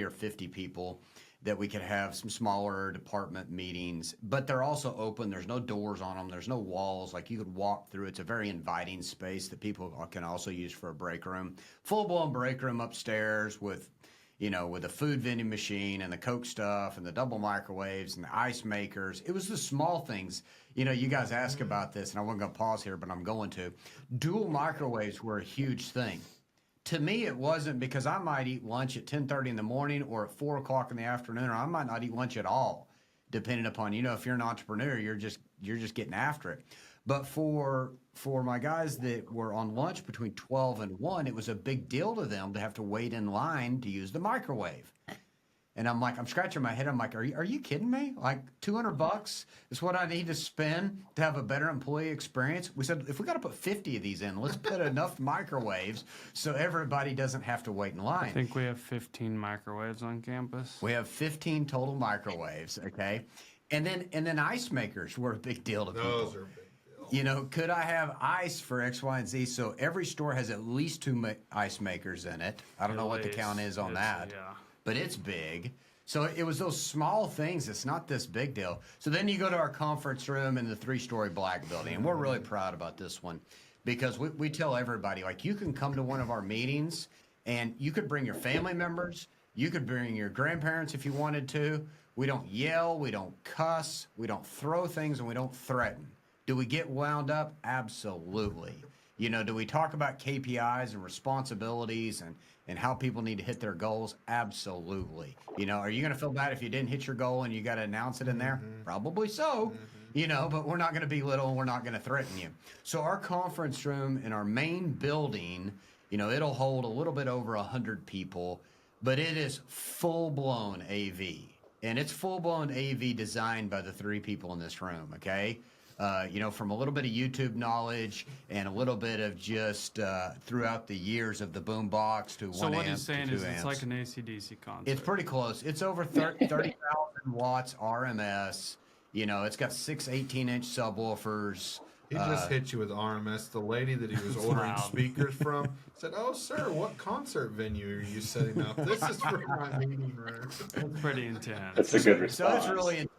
or 50 people that we could have some smaller department meetings, but they're also open. There's no doors on them. There's no walls. Like, you could walk through. It's a very inviting space that people can also use for a break room. Full-blown break room upstairs with a food vending machine and the Coke stuff and the double microwaves and the ice makers. It was the small things. You guys ask about this, and I wasn't going to pause here, but I'm going to. Dual microwaves were a huge thing. To me, it wasn't, because I might eat lunch at 10:30 in the morning or at 4 o'clock in the afternoon, or I might not eat lunch at all, depending upon, if you're an entrepreneur, you're just getting after it. But for my guys that were on lunch between 12 and 1, it was a big deal to them to have to wait in line to use the microwave. And I'm scratching my head. I'm like, are you kidding me? Like, $200 is what I need to spend to have a better employee experience? We said, if we got to put 50 of these in, let's put enough microwaves so everybody doesn't have to wait in line. I think we have 15 microwaves on campus. We have 15 total microwaves, okay? And then ice makers were a big deal to people. Those are big deal. Could I have ice for X, Y, and Z? So every store has at least 2 ice makers in it. I don't know what the count is on that. Yeah. But it's big. So it was those small things. It's not this big deal. So then you go to our conference room in the 3-story black building, and we're really proud about this one, because we tell everybody, like, you can come to one of our meetings, and you could bring your family members, you could bring your grandparents if you wanted to. We don't yell, we don't cuss, we don't throw things, and we don't threaten. Do we get wound up? Absolutely. Do we talk about KPIs and responsibilities and how people need to hit their goals? Absolutely. Are you going to feel bad if you didn't hit your goal and you got to announce it in there? Probably so. But we're not going to belittle, and we're not going to threaten you. So our conference room in our main building, it'll hold a little bit over 100 people, but it is full-blown AV. And it's full-blown AV designed by the 3 people in this room, okay? From a little bit of YouTube knowledge and a little bit of just throughout the years of the boom box to 1 amp. So what he's saying is amps. It's like an AC/DC concert. It's pretty close. It's over 30,000 watts RMS. It's got 6 18-inch subwoofers. He just hit you with RMS. The lady that he was ordering speakers from said, "Oh, sir, what concert venue are you setting up? This is for my meeting room." It's pretty intense. That's a good response. So it's really intense.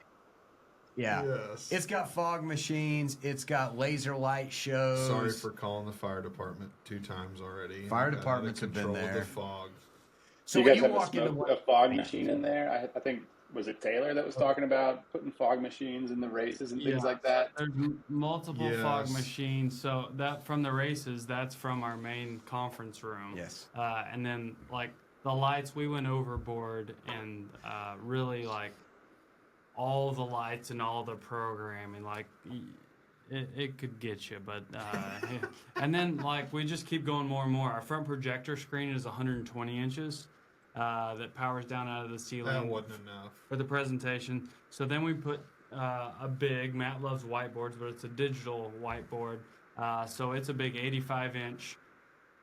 Yeah. Yes. It's got fog machines. It's got laser light shows. Sorry for calling the fire department 2 times already. Fire departments have been there. The fog. So you when guys you have walk into a fog machine in there? I think, was it Taylor that was talking about putting fog machines in the races and things like that? There's multiple fog machines. So that from the races, that's from our main conference room. Yes. And then, like, the lights, we went overboard and really, like, all the lights and all the programming, like, it could get you, but and then, like, we just keep going more and more. Our front projector screen is 120 inches that powers down out of the ceiling. That wasn't enough for the presentation. So then we put a big, Matt loves whiteboards, but it's a digital whiteboard. So it's a big 85-inch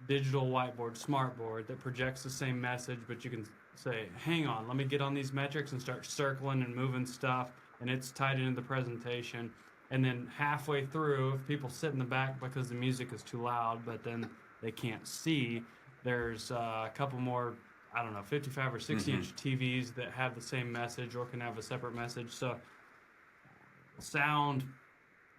digital whiteboard, smart board, that projects the same message, but you can say, hang on, let me get on these metrics and start circling and moving stuff, and it's tied into the presentation. And then halfway through, if people sit in the back because the music is too loud, but then they can't see, there's a couple more, 55 or 60-inch TVs that have the same message or can have a separate message. So sound,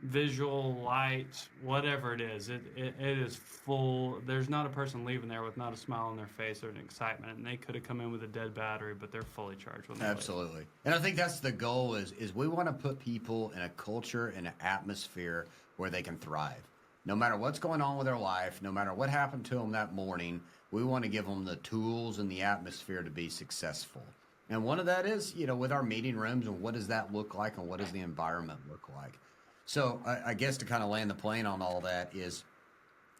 visual, light, whatever it is, it is full. There's not a person leaving there with not a smile on their face or an excitement, and they could have come in with a dead battery, but they're fully charged when they Absolutely. leave. And I think that's the goal is we want to put people in a culture and an atmosphere where they can thrive. No matter what's going on with their life, no matter what happened to them that morning, we want to give them the tools and the atmosphere to be successful. And one of that is, with our meeting rooms, and what does that look like, and what does the environment look like? So I guess to kind of land the plane on all that is,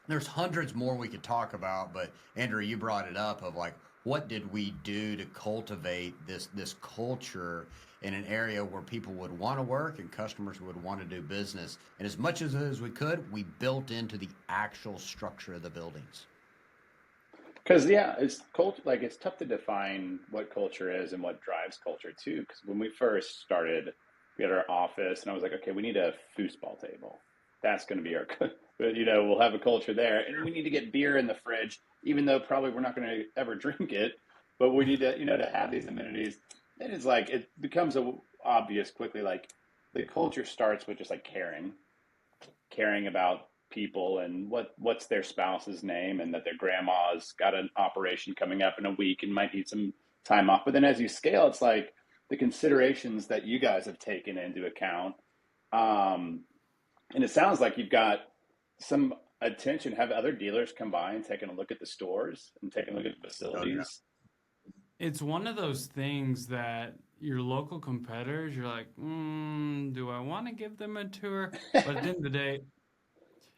there's hundreds more we could talk about, but Andrew, you brought it up of like, what did we do to cultivate this culture in an area where people would want to work and customers would want to do business? And as much as we could, we built into the actual structure of the buildings. Because it's culture. Like it's tough to define what culture is and what drives culture too. Because when we first started, we had our office, and I was like, okay, we need a foosball table. That's going to be our, we'll have a culture there, and we need to get beer in the fridge, even though probably we're not going to ever drink it, but we need to, to have these amenities. And it's like it becomes obvious quickly. Like the culture starts with just like caring about people and what's their spouse's name, and that their grandma's got an operation coming up in a week and might need some time off. But then as you scale, it's like the considerations that you guys have taken into account. And it sounds like you've got some attention. Have other dealers come by and taking a look at the stores and taking a look at the facilities? It's one of those things that your local competitors, you're like, do I want to give them a tour? But at the end of the day,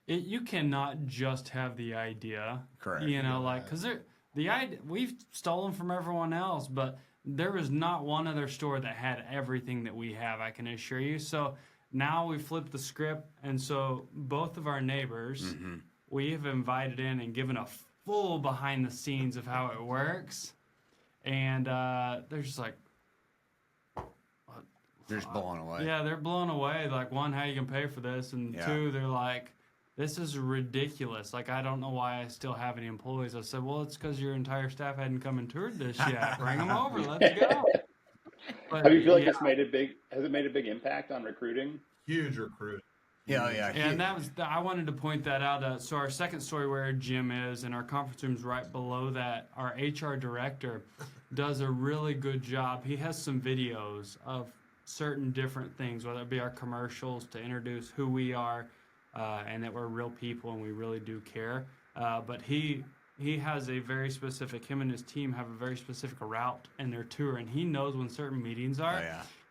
you cannot just have the idea. Correct. Because the idea, we've stolen from everyone else, but there was not one other store that had everything that we have, I can assure you. So now we flipped the script, and so both of our neighbors, we have invited in and given a full behind the scenes of how it works, and they're just like, they're just blown away. Yeah, they're blown away. Like, one, how you can pay for this, and two, they're like, this is ridiculous. Like, I don't know why I still have any employees. I said, well, it's because your entire staff hadn't come and toured this yet. Bring them over. Let's go. But, how do you feel like has it made a big impact on recruiting? Huge recruit. Yeah. And I wanted to point that out. So our second story where our gym is, and our conference room's right below that. Our HR director does a really good job. He has some videos of certain different things, whether it be our commercials to introduce who we are, and that we're real people and we really do care. But he has a very specific, him and his team have a very specific route in their tour, and he knows when certain meetings are.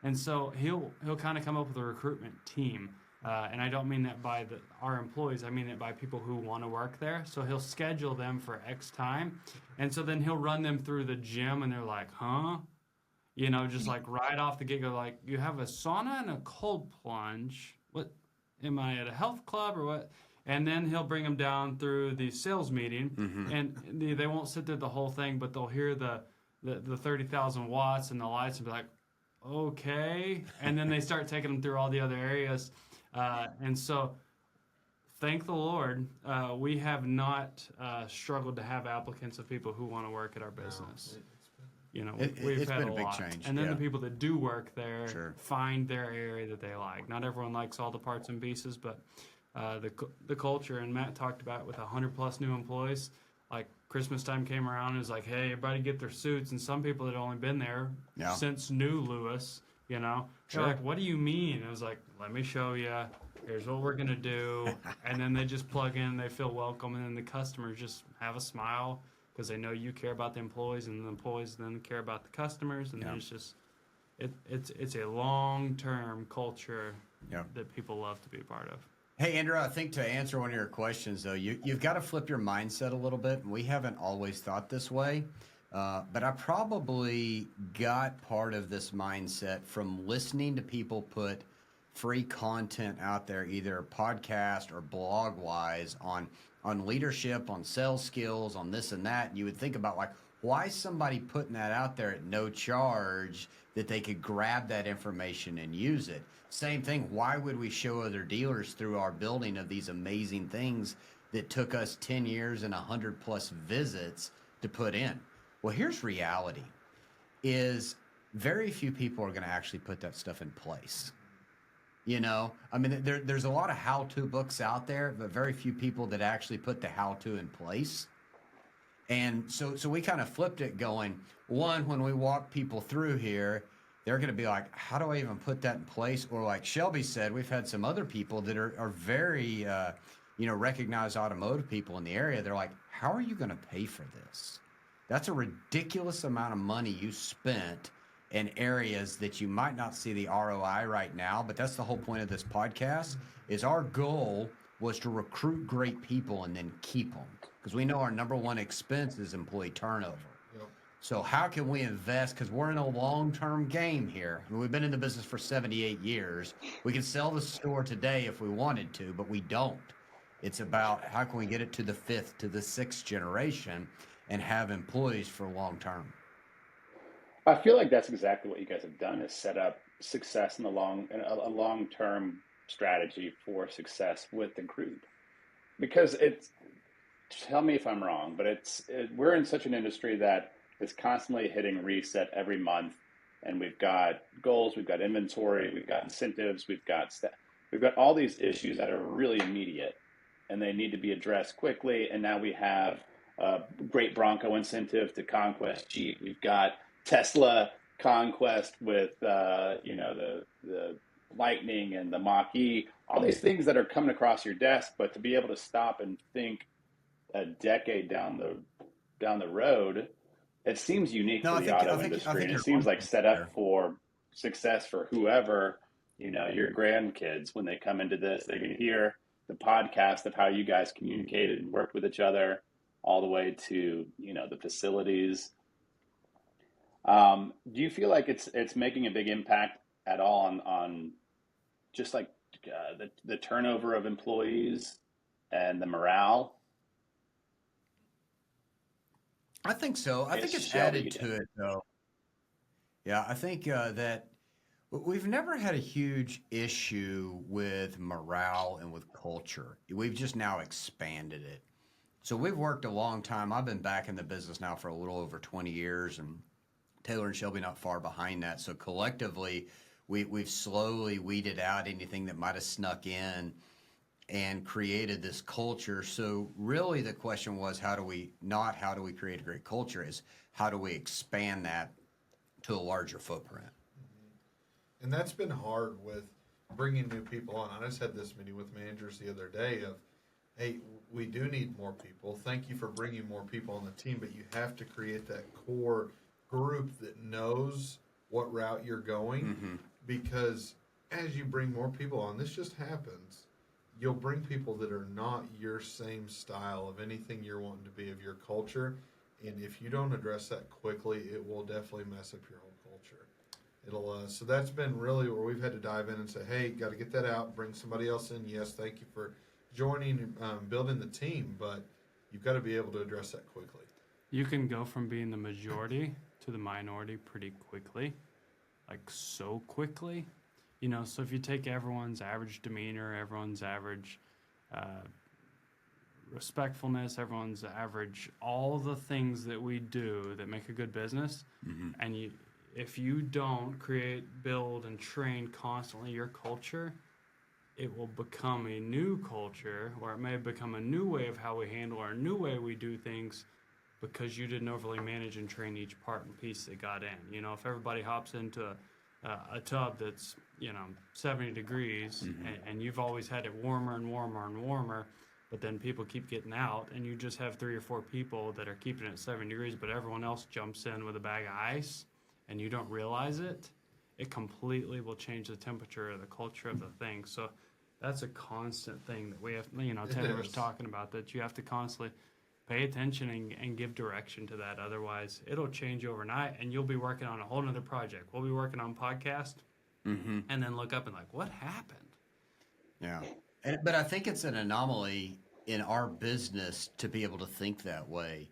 And so he'll kind of come up with a recruitment team. And I don't mean that by our employees, I mean it by people who want to work there. So he'll schedule them for X time. And so then he'll run them through the gym, and they're like, huh? Just like right off the get-go, like, you have a sauna and a cold plunge. What? Am I at a health club or what? And then he'll bring them down through the sales meeting, and they won't sit there the whole thing, but they'll hear the 30,000 watts and the lights and be like, okay. And then they start taking them through all the other areas. And so thank the Lord, we have not struggled to have applicants of people who want to work at our business. We've had a big change. And then the people that do work there find their area that they like. Not everyone likes all the parts and pieces, but the culture, and Matt talked about with 100+ new employees, like Christmas time came around and it was like, hey, everybody get their suits. And some people had only been there since new Lewis, They're like, what do you mean? I was like, let me show you. Here's what we're going to do. And then they just plug in, they feel welcome, and then the customers just have a smile because they know you care about the employees, and the employees then care about the customers. And then it's just, it's a long-term culture that people love to be a part of. Hey, Andrew, I think to answer one of your questions, though, you've got to flip your mindset a little bit. We haven't always thought this way, but I probably got part of this mindset from listening to people put free content out there, either podcast or blog-wise, on leadership, on sales skills, on this and that. And you would think about, like, why is somebody putting that out there at no charge that they could grab that information and use it? Same thing, why would we show other dealers through our building of these amazing things that took us 10 years and 100+ visits to put in? Well, here's reality, is very few people are going to actually put that stuff in place. I mean, there's a lot of how-to books out there, but very few people that actually put the how-to in place. And so we kind of flipped it going, one, when we walk people through here, they're going to be like, how do I even put that in place? Or like Shelby said, we've had some other people that are very, recognized automotive people in the area. They're like, how are you going to pay for this? That's a ridiculous amount of money you spent in areas that you might not see the ROI right now. But that's the whole point of this podcast is our goal was to recruit great people and then keep them, because we know our number one expense is employee turnover. Yep. So how can we invest? Because we're in a long-term game here. I mean, we've been in the business for 78 years. We can sell the store today if we wanted to, but we don't. It's about how can we get it to the fifth, to the sixth generation and have employees for long-term. I feel like that's exactly what you guys have done, is set up success in a long-term strategy for success with the group. Because tell me if I'm wrong, but we're in such an industry that is constantly hitting reset every month, and we've got goals, we've got inventory, we've got incentives, we've got all these issues that are really immediate, and they need to be addressed quickly. And now we have a great Bronco incentive to conquest Jeep. We've got Tesla conquest with the Lightning and the Mach-E, all these things that are coming across your desk. But to be able to stop and think a decade down the road, it seems unique to the auto industry, and it seems like set up for success for whoever, your grandkids, when they come into this, they can hear the podcast of how you guys communicated and worked with each other, all the way to the facilities. Do you feel like it's making a big impact at all on just like the turnover of employees and the morale? I think so. I think it's added to it, though. Yeah, I think that we've never had a huge issue with morale and with culture. We've just now expanded it. So we've worked a long time. I've been back in the business now for a little over 20 years, and Taylor and Shelby not far behind that. So collectively, we've slowly weeded out anything that might have snuck in and created this culture. So really the question was, how do we create a great culture, is how do we expand that to a larger footprint? Mm-hmm. And that's been hard with bringing new people on. I just had this meeting with managers the other day of, hey, we do need more people. Thank you for bringing more people on the team, but you have to create that core group that knows what route you're going, mm-hmm. because as you bring more people on, this just happens. You'll bring people that are not your same style of anything you're wanting to be, of your culture. And if you don't address that quickly, it will definitely mess up your whole culture. So that's been really where we've had to dive in and say, hey, got to get that out, bring somebody else in. Yes, thank you for joining, building the team, but you've got to be able to address that quickly. You can go from being the majority to the minority pretty quickly, like so quickly. So if you take everyone's average demeanor, everyone's average respectfulness, everyone's average, all the things that we do that make a good business, mm-hmm. and if you don't create, build, and train constantly your culture, it will become a new culture, or it may become a new way of how we handle or a new way we do things, because you didn't overly manage and train each part and piece that got in. If everybody hops into a tub that's 70 degrees, mm-hmm. and you've always had it warmer and warmer and warmer, but then people keep getting out, and you just have 3 or 4 people that are keeping it at 70 degrees, but everyone else jumps in with a bag of ice, and you don't realize it, it completely will change the temperature or the culture of the thing. So that's a constant thing that we have, Taylor was talking about, that you have to constantly pay attention and give direction to that. Otherwise, it'll change overnight, and you'll be working on a whole nother project. We'll be working on podcast, mm-hmm. and then look up and like, what happened? Yeah. But I think it's an anomaly in our business to be able to think that way,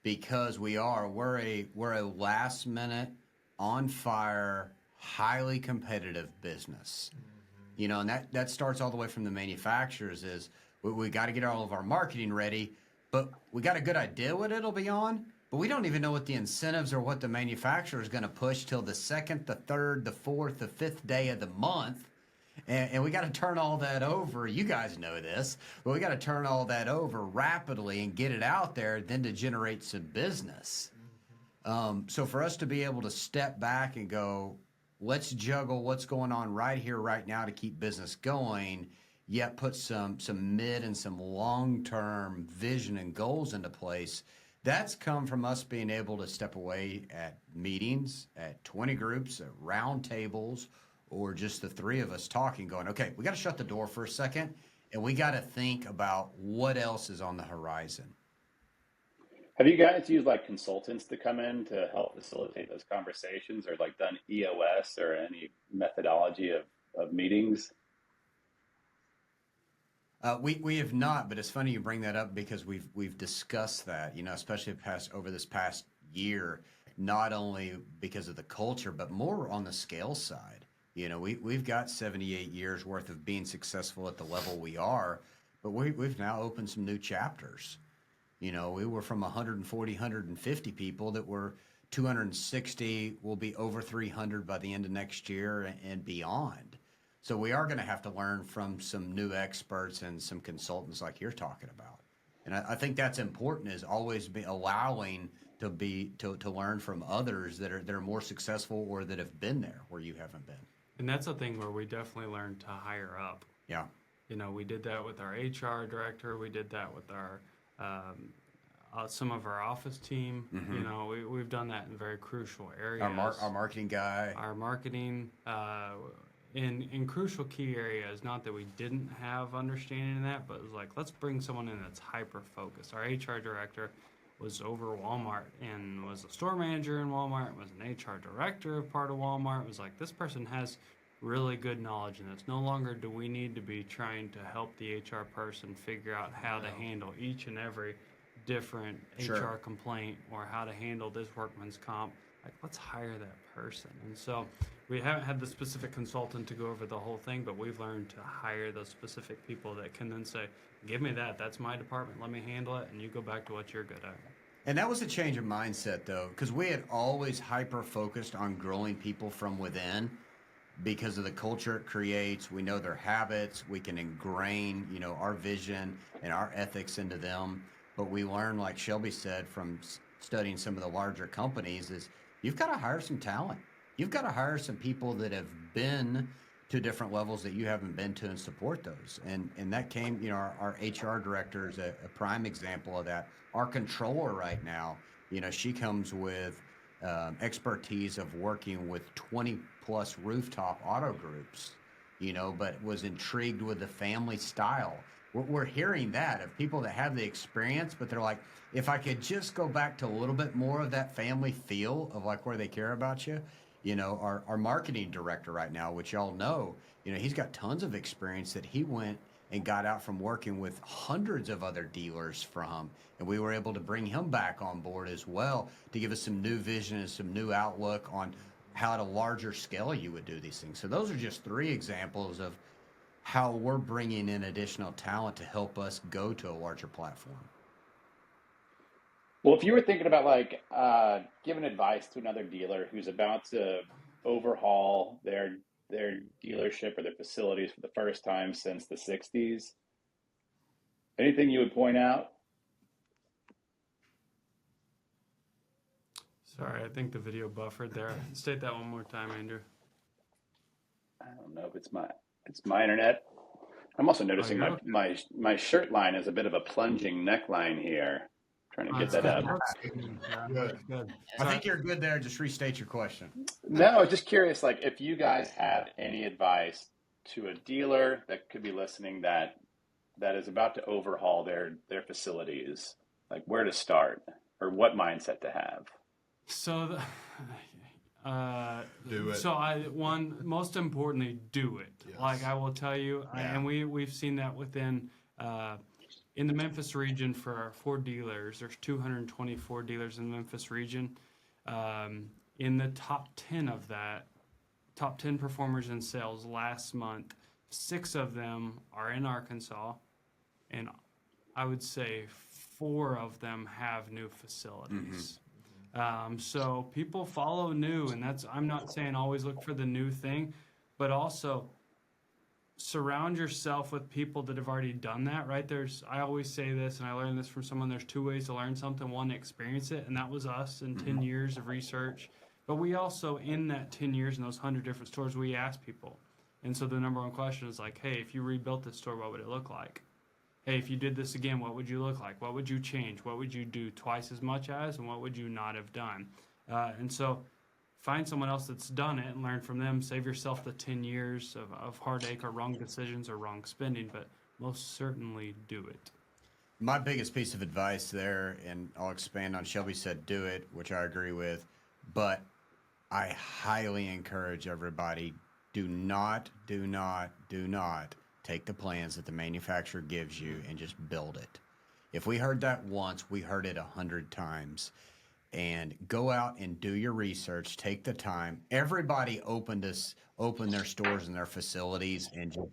because we're a last minute, on fire, highly competitive business. Mm-hmm. And that starts all the way from the manufacturers. Is we got to get all of our marketing ready, but we got a good idea what it'll be on, but we don't even know what the incentives or what the manufacturer is going to push till the 2nd, the 3rd, the 4th, the 5th day of the month. And we got to turn all that over. You guys know this, but we got to turn all that over rapidly and get it out there, then to generate some business. Mm-hmm. So for us to be able to step back and go, let's juggle what's going on right here, right now to keep business going, yet put some mid and some long-term vision and goals into place. That's come from us being able to step away at meetings, at 20 groups, at round tables, or just the three of us talking, going, okay, we got to shut the door for a second, and we got to think about what else is on the horizon. Have you guys used like consultants to come in to help facilitate those conversations, or like done EOS or any methodology of meetings? We have not, but it's funny you bring that up because we've discussed that, especially over this past year, not only because of the culture, but more on the scale side. We've got 78 years worth of being successful at the level we are, but we've now opened some new chapters. We were from 140, 150 people that were 260, will be over 300 by the end of next year and beyond. So we are going to have to learn from some new experts and some consultants like you're talking about. And I think that's important, is always be allowing to learn from others that are more successful or that have been there where you haven't been. And that's a thing where we definitely learned to hire up. Yeah. We did that with our HR director. We did that with our some of our office team. Mm-hmm. We've done that in very crucial areas. Our marketing guy. Our marketing in crucial key areas. Not that we didn't have understanding in that, but it was like, let's bring someone in that's hyper focused. Our HR director was over Walmart and was a store manager in Walmart, was an HR director of part of Walmart. It was like, this person has really good knowledge in this. No longer do we need to be trying to help the HR person figure out how to handle each and every different HR complaint or how to handle this workman's comp. Like, let's hire that person. And so we haven't had the specific consultant to go over the whole thing, but we've learned to hire those specific people that can then say, give me that. That's my department. Let me handle it. And you go back to what you're good at. And that was a change of mindset, though, because we had always hyper-focused on growing people from within because of the culture it creates. We know their habits. We can ingrain, our vision and our ethics into them. But we learned, like Shelby said, from studying some of the larger companies, is you've got to hire some talent. You've got to hire some people that have been to different levels that you haven't been to and support those. And that came, our HR director is a prime example of that. Our controller right now, she comes with expertise of working with 20 plus rooftop auto groups, but was intrigued with the family style. We're hearing that of people that have the experience, but they're like, if I could just go back to a little bit more of that family feel of like where they care about you. Our marketing director right now, which y'all know, he's got tons of experience that he went and got out from working with hundreds of other dealers from, and we were able to bring him back on board as well to give us some new vision and some new outlook on how at a larger scale you would do these things. So those are just three examples of how we're bringing in additional talent to help us go to a larger platform. Well, if you were thinking about like giving advice to another dealer who's about to overhaul their dealership or their facilities for the first time since the 60s, anything you would point out? Sorry, I think the video buffered there. State that one more time, Andrew. I don't know if it's my internet. I'm also noticing my shirt line is a bit of a plunging neckline here. Trying to get that up. Good. I think you're good there. Just restate your question. No, just curious, like if you guys have any advice to a dealer that could be listening that is about to overhaul their facilities, like where to start or what mindset to have. So, do it. So most importantly, do it. Yes. Like I will tell you, and we've seen that within. In the Memphis region, for our 4 dealers, there's 224 dealers in the Memphis region. In the top 10 of that, top 10 performers in sales last month, 6 of them are in Arkansas, and I would say 4 of them have new facilities. Mm-hmm. So people follow new, and I'm not saying always look for the new thing, but also surround yourself with people that have already done that, right? I always say this, and I learned this from someone, there's 2 ways to learn something. One, experience it, and that was us in 10 years of research. But we also, in that 10 years in those 100 different stores, we asked people. And so the number one question is like, hey, if you rebuilt this store, what would it look like? Hey, if you did this again, what would you look like? What would you change? What would you do twice as much as? And what would you not have done? And so find someone else that's done it and learn from them. Save yourself the 10 years of heartache or wrong decisions or wrong spending, but most certainly do it. My biggest piece of advice there, and I'll expand on Shelby said do it, which I agree with, but I highly encourage everybody, do not take the plans that the manufacturer gives you and just build it. If we heard that once, we heard it 100 times. And go out and do your research, take the time. Everybody opened their stores and their facilities and just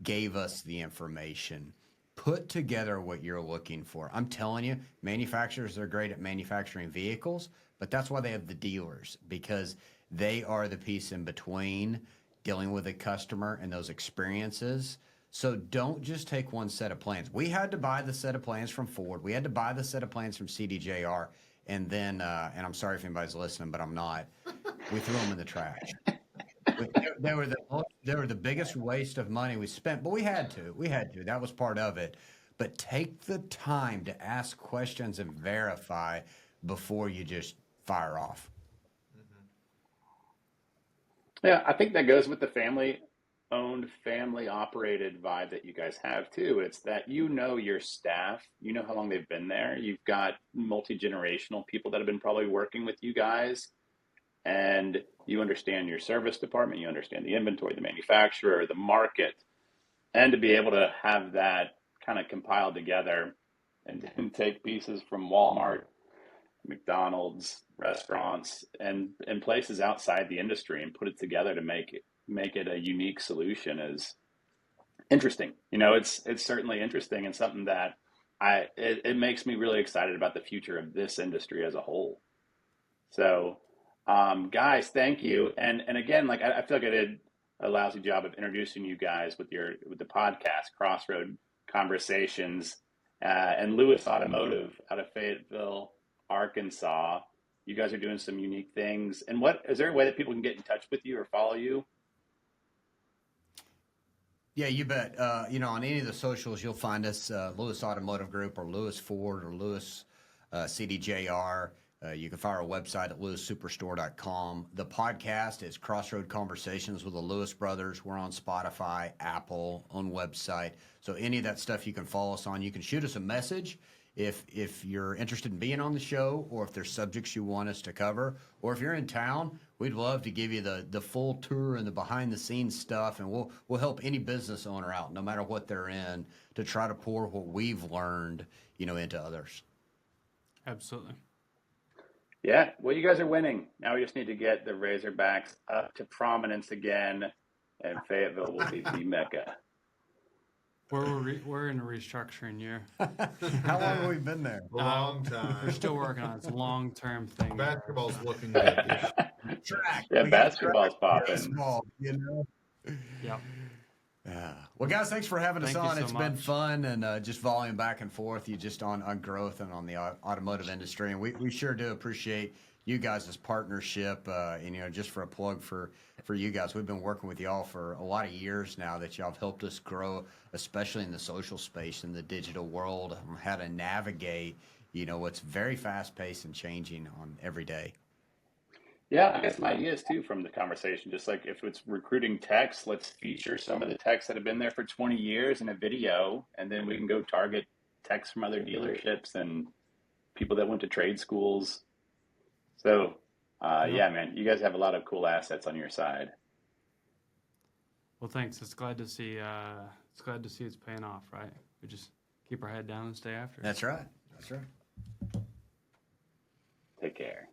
gave us the information. Put together what you're looking for. I'm telling you, manufacturers are great at manufacturing vehicles, but that's why they have the dealers, because they are the piece in between dealing with a customer and those experiences. So don't just take one set of plans. We had to buy the set of plans from Ford. We had to buy the set of plans from CDJR. And then, and I'm sorry if anybody's listening, but I'm not, we threw them in the trash. They were the biggest waste of money we spent, but we had to. That was part of it. But take the time to ask questions and verify before you just fire off. Yeah, I think that goes with the family-owned, family-operated vibe that you guys have too. It's that you know your staff, you know how long they've been there. You've got multi-generational people that have been probably working with you guys, and you understand your service department, you understand the inventory, the manufacturer, the market, and to be able to have that kind of compiled together and take pieces from Walmart, McDonald's, restaurants, and places outside the industry and put it together to make it a unique solution is interesting. You know, it's certainly interesting and something that it makes me really excited about the future of this industry as a whole. So, guys, thank you. And again, like I feel like I did a lousy job of introducing you guys with the podcast, Crossroad Conversations, and Lewis Automotive out of Fayetteville, Arkansas. You guys are doing some unique things. And what is there a way that people can get in touch with you or follow you? Yeah, you bet. On any of the socials, you'll find us, Lewis Automotive Group or Lewis Ford or Lewis CDJR. You can find our website at lewissuperstore.com. The podcast is Crossroad Conversations with the Lewis brothers. We're on Spotify, Apple, on website. So any of that stuff you can follow us on. You can shoot us a message if you're interested in being on the show, or if there's subjects you want us to cover, or if you're in town, we'd love to give you the full tour and the behind the scenes stuff, and we'll help any business owner out, no matter what they're in, to try to pour what we've learned, into others. Absolutely. Yeah, well, you guys are winning. Now we just need to get the Razorbacks up to prominence again, and Fayetteville will be the mecca. We're in a restructuring year. How long have we been there? A long time. We're still working on it. It's a long-term thing. Basketball's looking good. Track. Yeah, We got basketball's track, popping. baseball, Yep. Well, guys, thanks for having us Thank you on. so It's been much. fun, and just volume back and forth. You just on growth and on the automotive industry, and we sure do appreciate you guys' partnership. And just for a plug for you guys, we've been working with y'all for a lot of years now. That y'all have helped us grow, especially in the social space in the digital world, how to navigate. What's very fast paced and changing on every day. Yeah, I guess my ideas too from the conversation, just like if it's recruiting techs, let's feature some of the techs that have been there for 20 years in a video, and then we can go target techs from other dealerships and people that went to trade schools. So, yeah, man, you guys have a lot of cool assets on your side. Well, thanks. It's glad to see. It's glad to see it's paying off, right? We just keep our head down and stay after it. That's right. Take care.